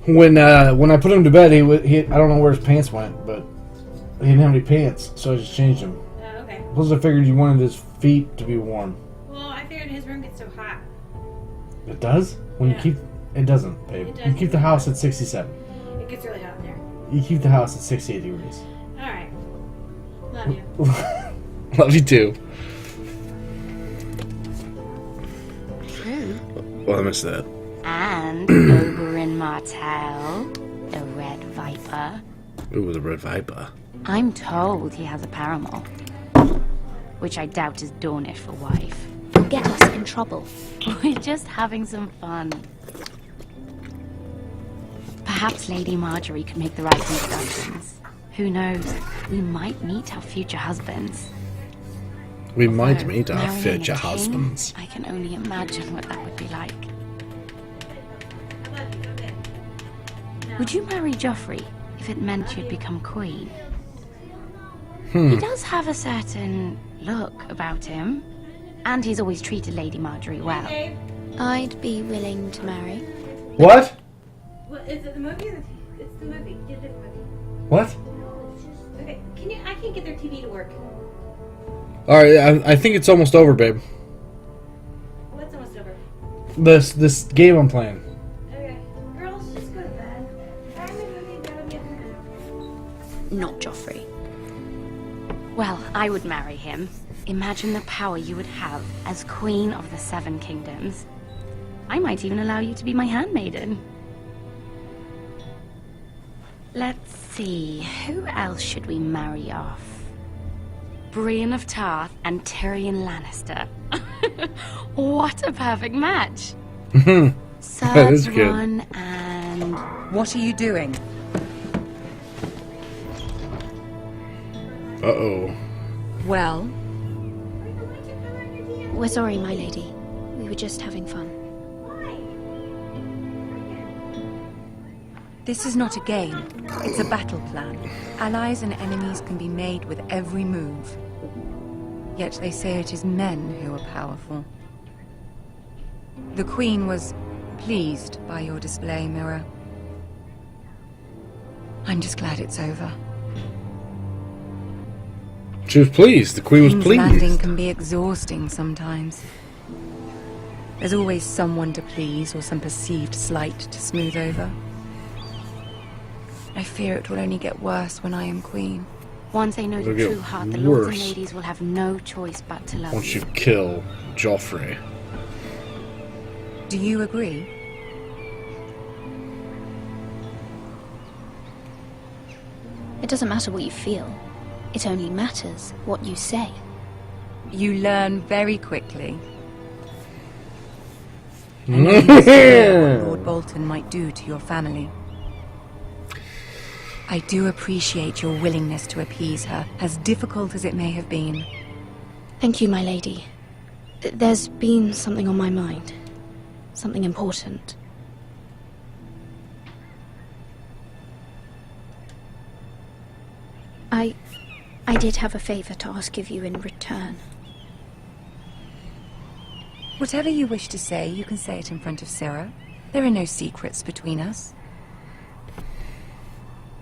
when I put him to bed, he I don't know where his pants went, but He didn't have any pants, so I just changed him. Oh, okay. Plus, I figured you wanted his feet to be warm. Well, I figured his room gets so hot. It does? When you keep... It doesn't, babe. It You does. keep the house at 67. It gets really hot in there. You keep the house at 68 degrees. Alright. Love you. Love you too. True. Well, I missed that. And Oberyn Martell, the Red Viper. Ooh, the Red Viper. I'm told he has a paramour. Which I doubt is Dornish for wife. You'll get us in trouble. We're just having some fun. Perhaps Lady Marjorie could make the right introductions. Who knows? We might meet our future husbands. We might meet our Marrying a future king, husbands. I can only imagine what that would be like. Would you marry Joffrey if it meant you'd become queen? He does have a certain look about him, and he's always treated Lady Marjorie well. I'd be willing to marry. What? What is it? The movie? It's the movie. Get a different movie. What? Okay. Can you? I can't get their TV to work. Alright, I think it's almost over, babe. What's almost over? This game I'm playing. Okay. Girls, just go to bed. I'm in the movie. Gotta get Not Joffrey. Well, I would marry him. Imagine the power you would have as Queen of the Seven Kingdoms. I might even allow you to be my handmaiden. Let's see, who else should we marry off? Brienne of Tarth and Tyrion Lannister. What a perfect match! That is good. And... What are you doing? Uh-oh. Well? We're sorry, my lady. We were just having fun. This is not a game. It's a battle plan. Allies and enemies can be made with every move. Yet they say it is men who are powerful. The Queen was pleased by your display, Mira. I'm just glad it's over. She was pleased. The Queen was King's pleased. Landing can be exhausting sometimes. There's always someone to please or some perceived slight to smooth over. I fear it will only get worse when I am queen. Once they know It'll the get true heart, the lords and worse. ladies will have no choice but to love Once you. you kill Joffrey. Do you agree? It doesn't matter what you feel. It only matters what you say. You learn very quickly. I know you fear what Lord Bolton might do to your family. I do appreciate your willingness to appease her, as difficult as it may have been. Thank you, my lady. There's been something on my mind. Something important. I did have a favor to ask of you in return. Whatever you wish to say, you can say it in front of Sarah. There are no secrets between us.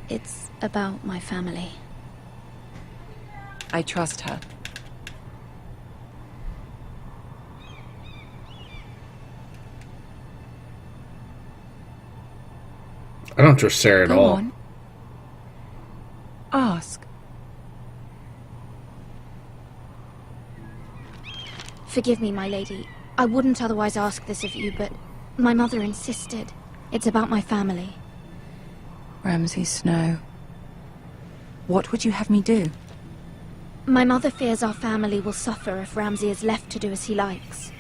It's about my family. I trust her. I don't trust Sarah at Go all. on. Ask. Forgive me, my lady. I wouldn't otherwise ask this of you, but my mother insisted. It's about my family. Ramsay Snow. What would you have me do? My mother fears our family will suffer if Ramsay is left to do as he likes.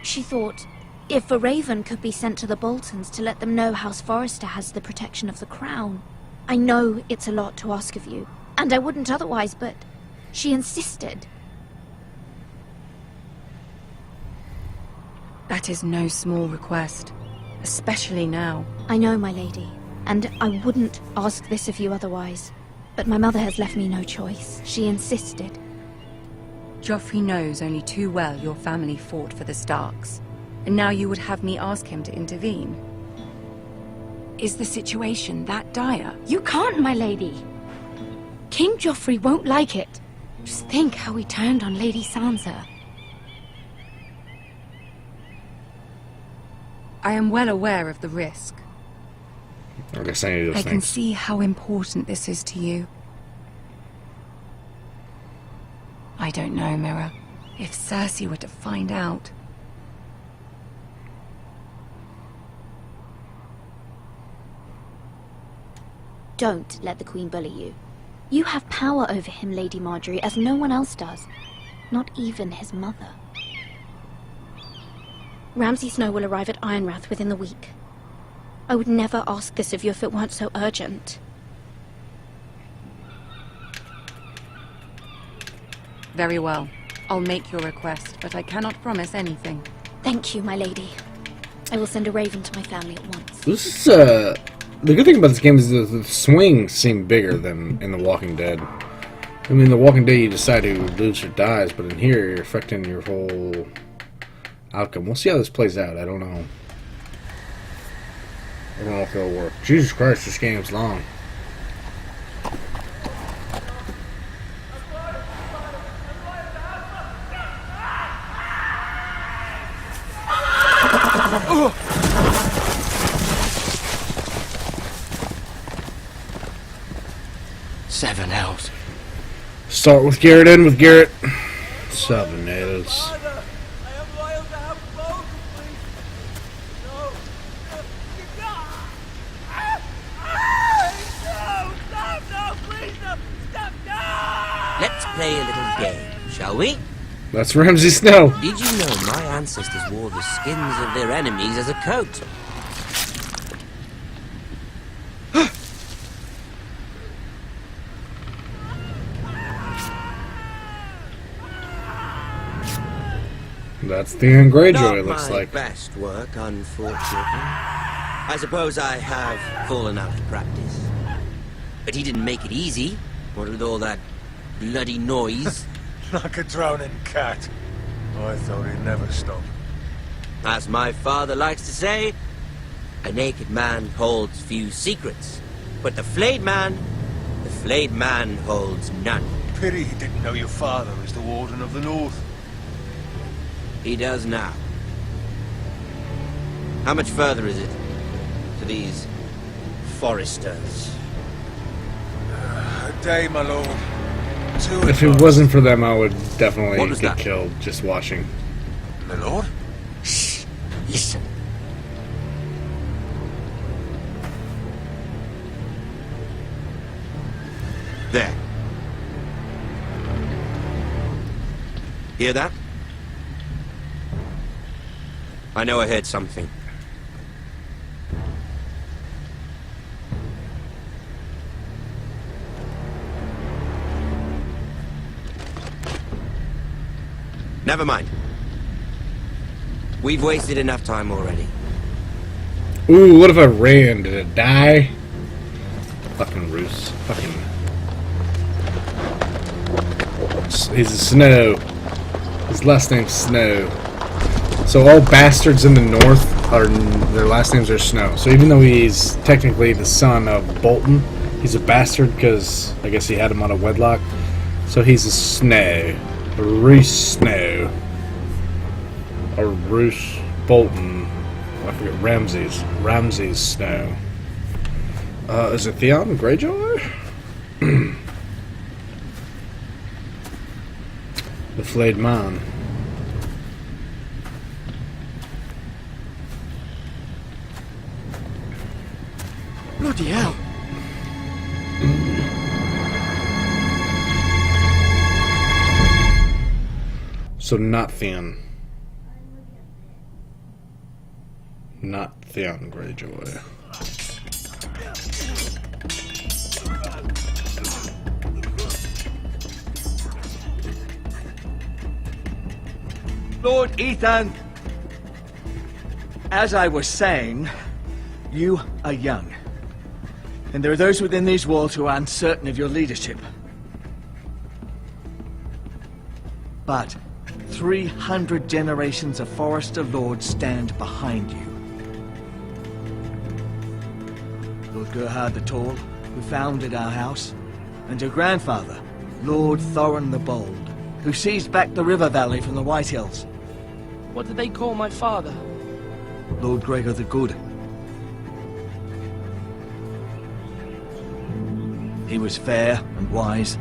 She thought, if a raven could be sent to the Boltons to let them know House Forrester has the protection of the crown. I know it's a lot to ask of you, and I wouldn't otherwise, but she insisted. That is no small request, especially now. I know, my lady, and I wouldn't ask this of you otherwise. But my mother has left me no choice. She insisted. Joffrey knows only too well your family fought for the Starks, and now you would have me ask him to intervene. Is the situation that dire? You can't, my lady. King Joffrey won't like it. Just think how he turned on Lady Sansa. I am well aware of the risk. I guess any of those I things. can see how important this is to you. I don't know, Mira. If Cersei were to find out... Don't let the Queen bully you. You have power over him, Lady Marjorie, as no one else does. Not even his mother. Ramsay Snow will arrive at Ironrath within the week. I would never ask this of you if it weren't so urgent. Very well. I'll make your request, but I cannot promise anything. Thank you, my lady. I will send a raven to my family at once. This is, the good thing about this game is the swings seem bigger than in The Walking Dead. I mean, in The Walking Dead you decide who lives or dies, but in here you're affecting your whole outcome. We'll see how this plays out. I don't know. I don't know if it'll work. Jesus Christ, this game's long. Seven elves. Start with Garrett, end with Garrett. 7 elves. Let's play a little game, shall we? That's Ramsay Snow. Did you know my ancestors wore the skins of their enemies as a coat? That's Theon Greyjoy, it Not looks my like. best work, unfortunately. I suppose I have fallen out of practice. But he didn't make it easy, what with all that bloody noise. Like a drowning cat. I thought he'd never stop. As my father likes to say, a naked man holds few secrets, but the flayed man holds none. Pity he didn't know your father is the Warden of the North. He does now. How much further is it to these foresters? A day, my lord. If it wasn't for them, I would definitely What was get that? killed just watching. My lord? Shh! Listen. There. Hear that? I know I heard something. Never mind. We've wasted enough time already. Ooh, what if I ran? Did it die? Fucking Roos. Fucking... He's a Snow. His last name's Snow. So all bastards in the north, are their last names are Snow. So even though he's technically the son of Bolton, he's a bastard because I guess he had him out of wedlock. So he's a Snow. A Roose Snow. Or Roose Bolton. I forget, Ramsay's Snow. Is it Theon Greyjoy? The Flayed Man. Bloody hell. So not Theon. Not Theon Greyjoy. Lord Ethan, as I was saying, you are young. And there are those within these walls who are uncertain of your leadership. But 300 generations of Forester Lords stand behind you. Lord Gerhard the Tall, who founded our house, and your grandfather, Lord Thorin the Bold, who seized back the river valley from the White Hills. What did they call my father? Lord Gregor the Good. He was fair and wise,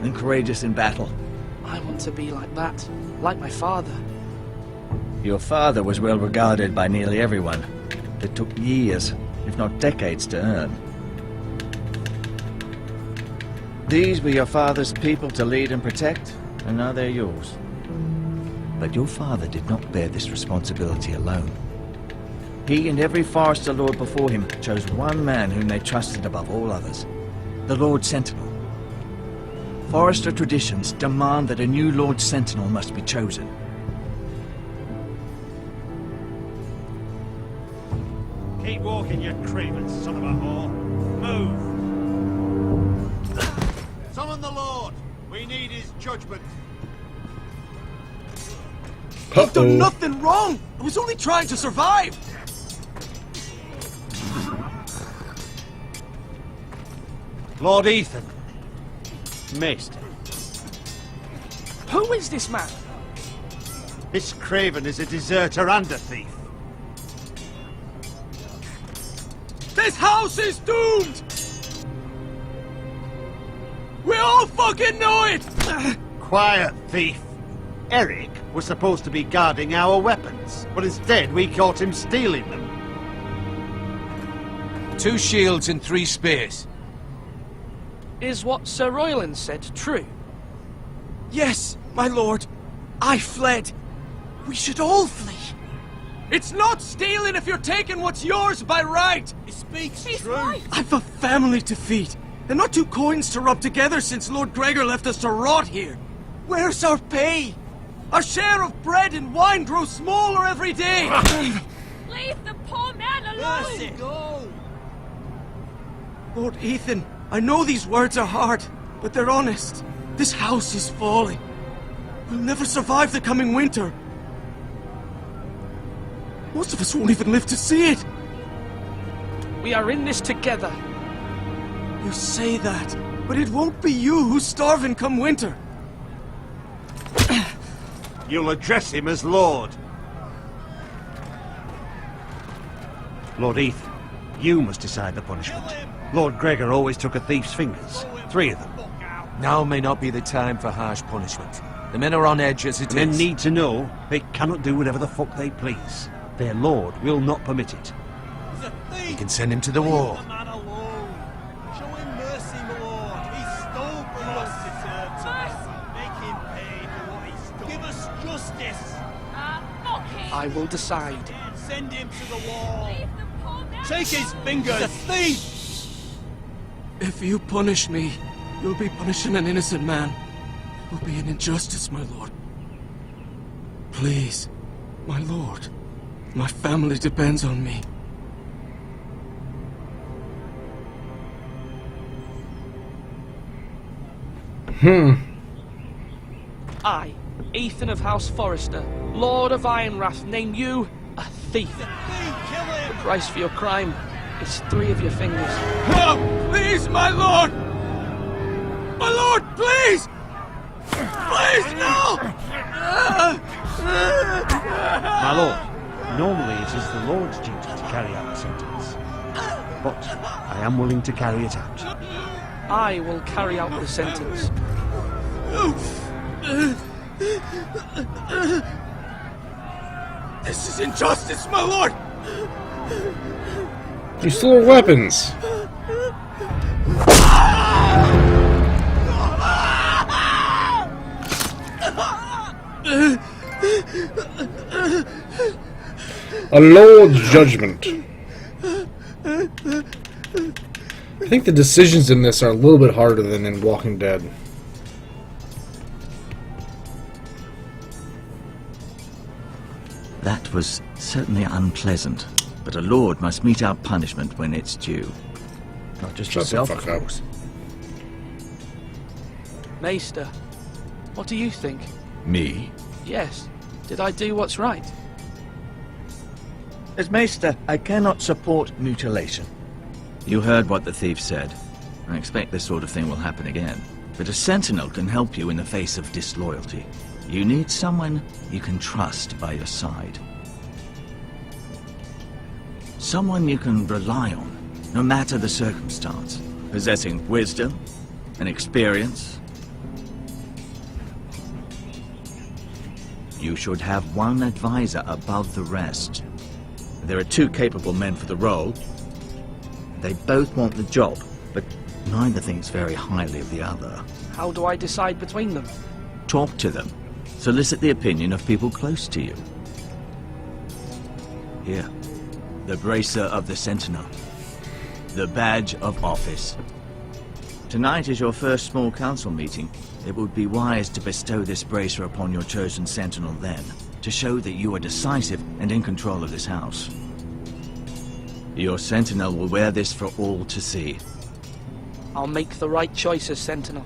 and courageous in battle. I want to be like that, like my father. Your father was well regarded by nearly everyone. It took years, if not decades, to earn. These were your father's people to lead and protect, and now they're yours. But your father did not bear this responsibility alone. He and every Forester Lord before him chose one man whom they trusted above all others, the Lord Sentinel. Forester traditions demand that a new Lord Sentinel must be chosen. Keep walking, you craven son of a whore. Move! Summon the Lord. We need his judgment. I've done nothing wrong! I was only trying to survive! Lord Ethan. Maester. Who is this man? This craven is a deserter and a thief. This house is doomed! We all fucking know it! Quiet, thief. Eric was supposed to be guarding our weapons, but instead we caught him stealing them. 2 shields and 3 spears. Is what Sir Royland said true? Yes, my lord. I fled. We should all flee. It's not stealing if you're taking what's yours by right. He speaks true. Right. I've a family to feed, and not 2 coins to rub together since Lord Gregor left us to rot here. Where's our pay? Our share of bread and wine grows smaller every day. Leave the poor man alone! Mercy, go! Lord Ethan, I know these words are hard, but they're honest. This house is falling. We'll never survive the coming winter. Most of us won't even live to see it. We are in this together. You say that, but it won't be you who's starving come winter. You'll address him as Lord. Lord Ethan, you must decide the punishment. Lord Gregor always took a thief's fingers. 3 of them. Now may not be the time for harsh punishment. The men are on edge as it is. Men need to know they cannot do whatever the fuck they please. Their lord will not permit it. You can send him to the war. Show him mercy, my lord. He stole from us. Make him pay for what he stole. Give us justice. Fuck him! I will decide. Send him to the wall. Leave the poor man Take his fingers. The thief. If you punish me, you'll be punishing an innocent man. It will be an injustice, my lord. Please, my lord. My family depends on me. I, Ethan of House Forester, Lord of Ironrath, name you a thief. The price for your crime is 3 of your fingers. No! Please, my lord! My lord, please! Please, no! My lord, normally it is the Lord's duty to carry out the sentence. But I am willing to carry it out. I will carry out the sentence. This is injustice, my lord! You stole our weapons! A Lord's judgment. I think the decisions in this are a little bit harder than in Walking Dead. That was certainly unpleasant, but a lord must mete out punishment when it's due. Not just Shut the yourself, fuck of up. course. Maester, what do you think? Me? Yes. Did I do what's right? As Maester, I cannot support mutilation. You heard what the thief said. I expect this sort of thing will happen again. But a sentinel can help you in the face of disloyalty. You need someone you can trust by your side. Someone you can rely on, no matter the circumstance. Possessing wisdom and experience. You should have one advisor above the rest. There are 2 capable men for the role. They both want the job, but neither thinks very highly of the other. How do I decide between them? Talk to them. Solicit the opinion of people close to you. Here. The bracer of the Sentinel. The badge of office. Tonight is your first small council meeting. It would be wise to bestow this bracer upon your chosen Sentinel then, to show that you are decisive and in control of this house. Your Sentinel will wear this for all to see. I'll make the right choice as Sentinel.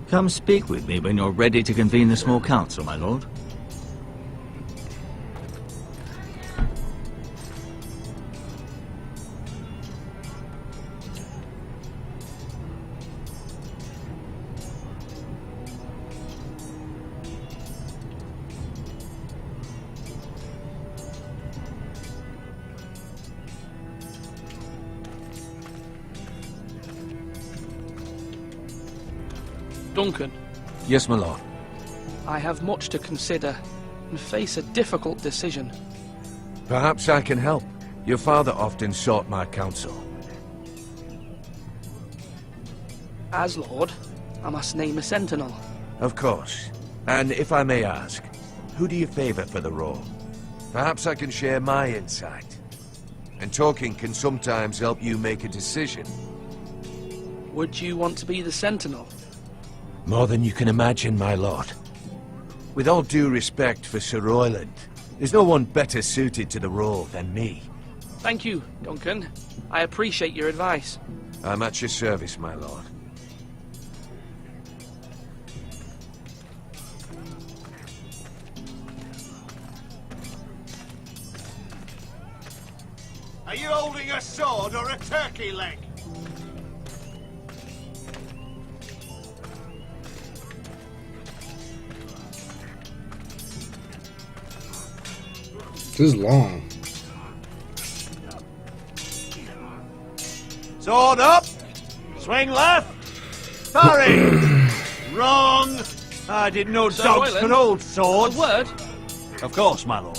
Come speak with me when you're ready to convene the small council, my lord. Duncan, Yes, my lord. I have much to consider and face a difficult decision. Perhaps I can help. Your father often sought my counsel. As Lord, I must name a Sentinel. Of course. And if I may ask, who do you favor for the role? Perhaps I can share my insight. And talking can sometimes help you make a decision. Would you want to be the Sentinel? More than you can imagine, my lord. With all due respect for Sir Royland, there's no one better suited to the role than me. Thank you, Duncan. I appreciate your advice. I'm at your service, my lord. Are you holding a sword or a turkey leg? This is long. Sword up! Swing left! Parry! Wrong! I didn't know Sir dogs Royland, could hold swords. A word? Of course, my lord.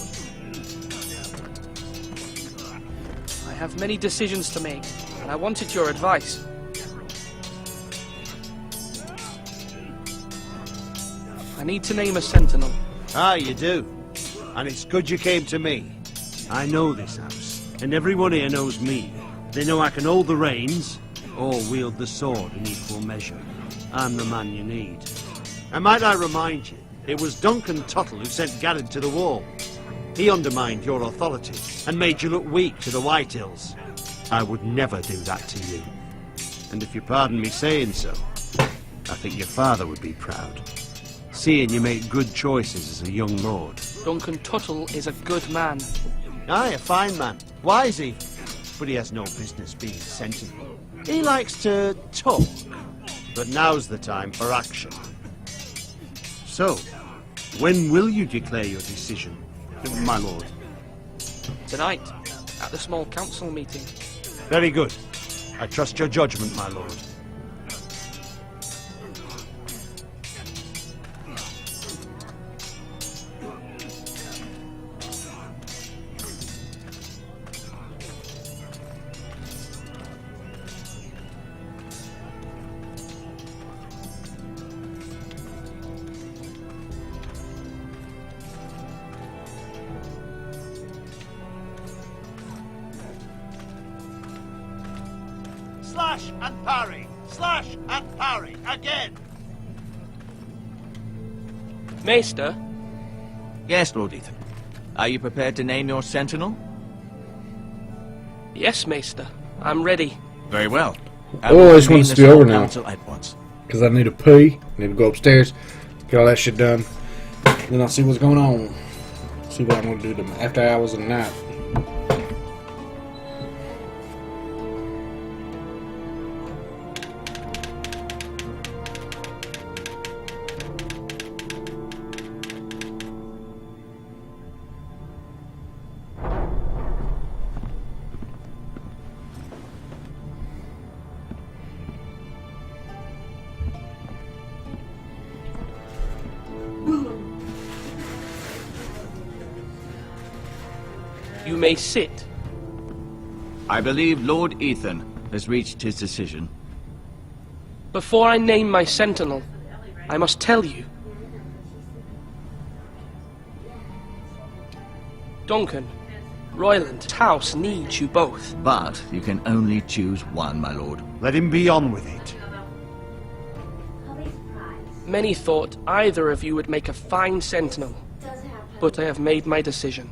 I have many decisions to make, and I wanted your advice. I need to name a Sentinel. Ah, you do. And it's good you came to me. I know this house, and everyone here knows me. They know I can hold the reins, or wield the sword in equal measure. I'm the man you need. And might I remind you, it was Duncan Tuttle who sent Garrett to the wall. He undermined your authority, and made you look weak to the Whitehills. I would never do that to you. And if you pardon me saying so, I think your father would be proud. Seeing you make good choices as a young lord. Duncan Tuttle is a good man. Aye, a fine man. Wise even. But he has no business being sentinel. He likes to talk. But now's the time for action. So, when will you declare your decision, my lord? Tonight, at the small council meeting. Very good. I trust your judgment, my lord. Slash and parry! Slash and parry! Again! Maester? Yes, Lord Ethan. Are you prepared to name your sentinel? Yes, Maester. I'm ready. Very well. Oh, I just want this to be over now. At once. Because I need to pee. I need to go upstairs, get all that shit done. Then I'll see what's going on. See what I'm going to do to after hours of the night. may sit. I believe Lord Ethan has reached his decision. Before I name my sentinel, I must tell you. Duncan, Royland's house needs you both. But you can only choose one, my lord. Let him be on with it. Many thought either of you would make a fine sentinel, but I have made my decision.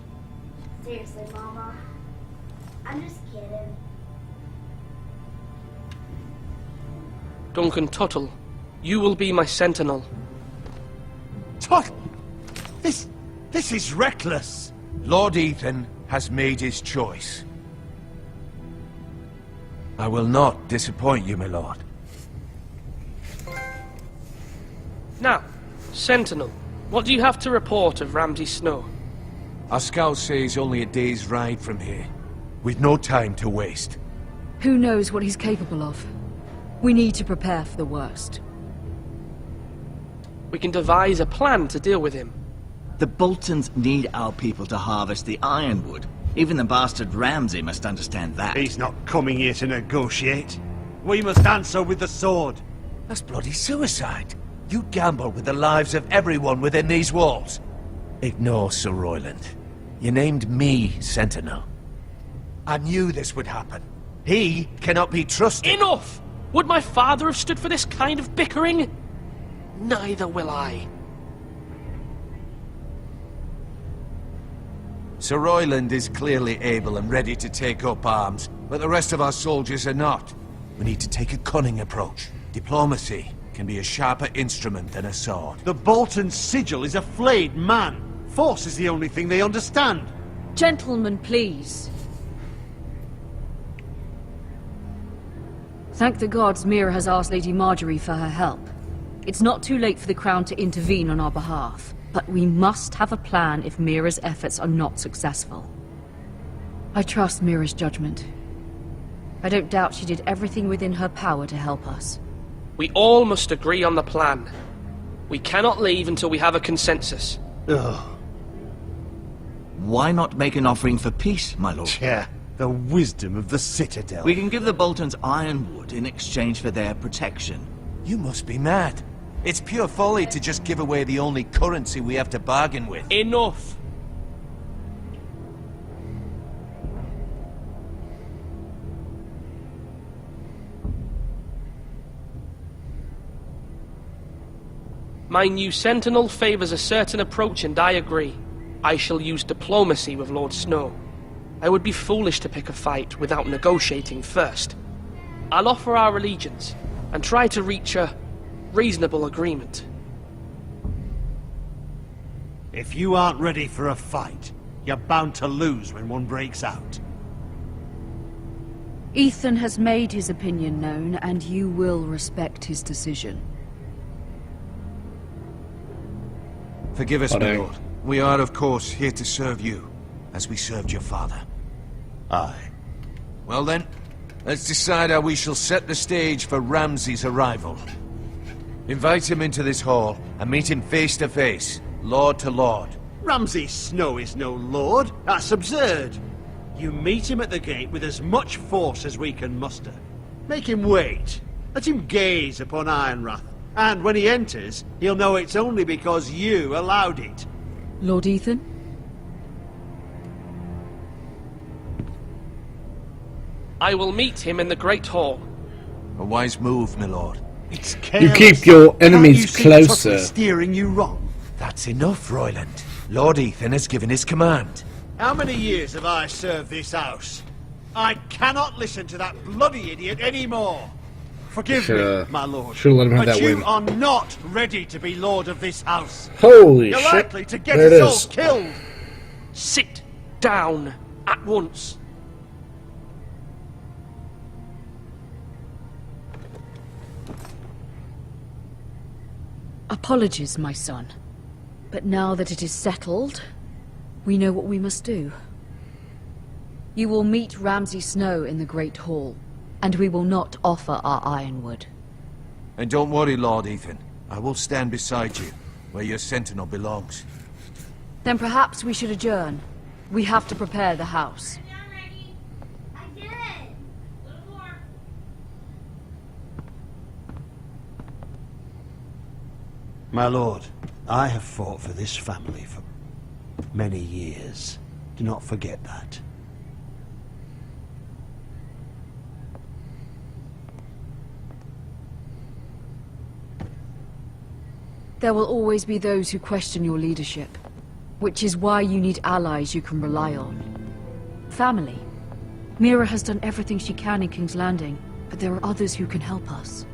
Seriously, Mama. I'm just kidding. Duncan Tuttle, you will be my sentinel. Tut! This is reckless. Lord Ethan has made his choice. I will not disappoint you, my lord. Now, sentinel, what do you have to report of Ramsay Snow? Our scouts say he's only a day's ride from here, with no time to waste. Who knows what he's capable of? We need to prepare for the worst. We can devise a plan to deal with him. The Boltons need our people to harvest the ironwood. Even the bastard Ramsay must understand that. He's not coming here to negotiate. We must answer with the sword. That's bloody suicide. You gamble with the lives of everyone within these walls. Ignore Sir Royland. You named me Sentinel. I knew this would happen. He cannot be trusted. Enough! Would my father have stood for this kind of bickering? Neither will I. Sir Royland is clearly able and ready to take up arms, but the rest of our soldiers are not. We need to take a cunning approach. Diplomacy can be a sharper instrument than a sword. The Bolton sigil is a flayed man. Force is the only thing they understand. Gentlemen, please. Thank the gods Mira has asked Lady Marjorie for her help. It's not too late for the Crown to intervene on our behalf, but we must have a plan if Mira's efforts are not successful. I trust Mira's judgment. I don't doubt she did everything within her power to help us. We all must agree on the plan. We cannot leave until we have a consensus. Ugh. Why not make an offering for peace, my lord? Yeah, the wisdom of the Citadel. We can give the Boltons ironwood in exchange for their protection. You must be mad. It's pure folly to just give away the only currency we have to bargain with. Enough! My new sentinel favors a certain approach, and I agree. I shall use diplomacy with Lord Snow. I would be foolish to pick a fight without negotiating first. I'll offer our allegiance, and try to reach a reasonable agreement. If you aren't ready for a fight, you're bound to lose when one breaks out. Ethan has made his opinion known, and you will respect his decision. Forgive us, my lord. We are, of course, here to serve you, as we served your father. Aye. Well then, let's decide how we shall set the stage for Ramsay's arrival. Invite him into this hall, and meet him face to face, lord to lord. Ramsay Snow is no lord. That's absurd. You meet him at the gate with as much force as we can muster. Make him wait. Let him gaze upon Ironrath. And when he enters, he'll know it's only because you allowed it. Lord Ethan? I will meet him in the Great Hall. A wise move, my lord. It's You careless. keep your enemies Can't you see closer. Tuttle steering you wrong. That's enough, Royland. Lord Ethan has given his command. How many years have I served this house? I cannot listen to that bloody idiot anymore. Forgive me, my lord. Should've let him have but that you win. are not ready to be lord of this house. Holy You're shit. likely to get There it us is. all killed. Sit down at once. Apologies, my son. But now that it is settled, we know what we must do. You will meet Ramsay Snow in the Great Hall, and we will not offer our ironwood. And don't worry, Lord Ethan. I will stand beside you, where your sentinel belongs. Then perhaps we should adjourn. We have to prepare the house. My lord, I have fought for this family for many years. Do not forget that. There will always be those who question your leadership, which is why you need allies you can rely on. Family. Mira has done everything she can in King's Landing, but there are others who can help us.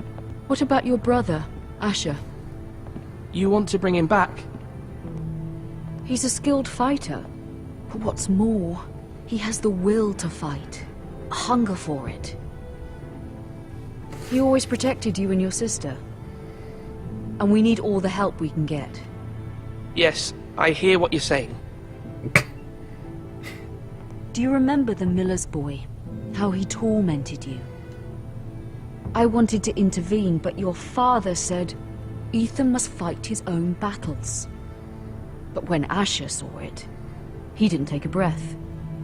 What about your brother, Asher? You want to bring him back? He's a skilled fighter. But what's more, he has the will to fight. A hunger for it. He always protected you and your sister. And we need all the help we can get. Yes, I hear what you're saying. Do you remember the miller's boy? How he tormented you? I wanted to intervene, but your father said Ethan must fight his own battles. But when Asher saw it, he didn't take a breath.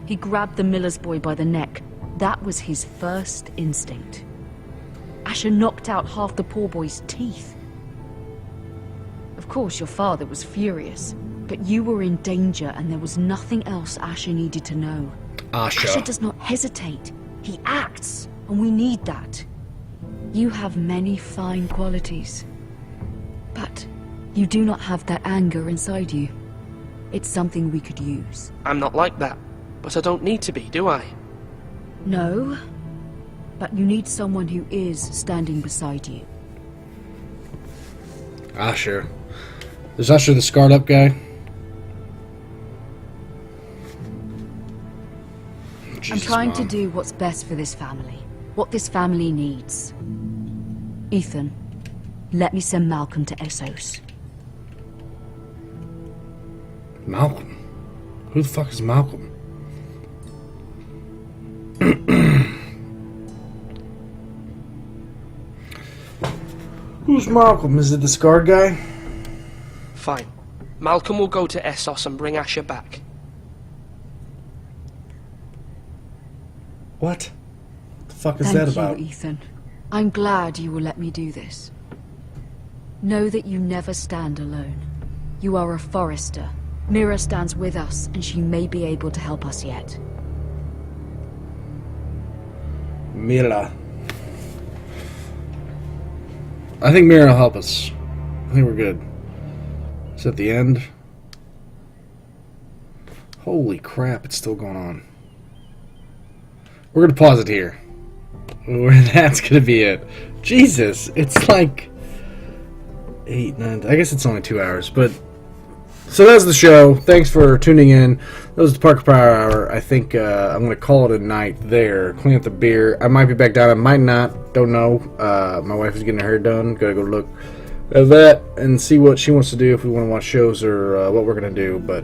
He grabbed the miller's boy by the neck. That was his first instinct. Asher knocked out half the poor boy's teeth. Of course, your father was furious, but you were in danger and there was nothing else Asher needed to know. Asher does not hesitate. He acts, and we need that. You have many fine qualities, but you do not have that anger inside you. It's something we could use. I'm not like that, but I don't need to be, do I? No, but you need someone who is standing beside you. Asher. Is Asher the scarred up guy? I'm trying to do what's best for this family. What this family needs. Ethan, let me send Malcolm to Essos. Malcolm? Who the fuck is Malcolm? Who's Malcolm? Is it the scarred guy? Fine. Malcolm will go to Essos and bring Asher back. What? The fuck is Thank that you, about? Ethan. I'm glad you will let me do this. Know that you never stand alone. You are a Forester. Mira stands with us, and she may be able to help us yet. Mira. I think Mira will help us. I think we're good. Is that the end? Holy crap, it's still going on. We're gonna pause it here. That's gonna be it. Jesus, it's like 8, 9. I guess it's only 2 hours, but so that's the show. Thanks for tuning in. That was the Parker Power Hour. I think I'm gonna call it a night there. Clean up the beer. I might be back down. I might not. Don't know. My wife is getting her hair done. Gotta go look at that and see what she wants to do. If we want to watch shows or what we're gonna do. But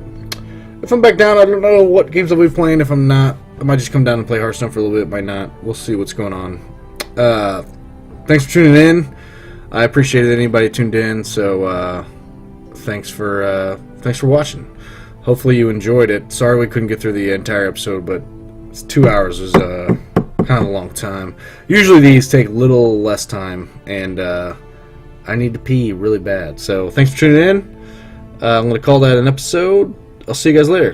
if I'm back down, I don't know what games I'll be playing. If I'm not, I might just come down and play Hearthstone for a little bit. Might not. We'll see what's going on. Thanks for tuning in. I appreciate it. Anybody tuned in. So thanks for watching. Hopefully you enjoyed it. Sorry we couldn't get through the entire episode, but 2 hours is kind of a long time. Usually these take a little less time, and I need to pee really bad. So thanks for tuning in. I'm going to call that an episode. I'll see you guys later.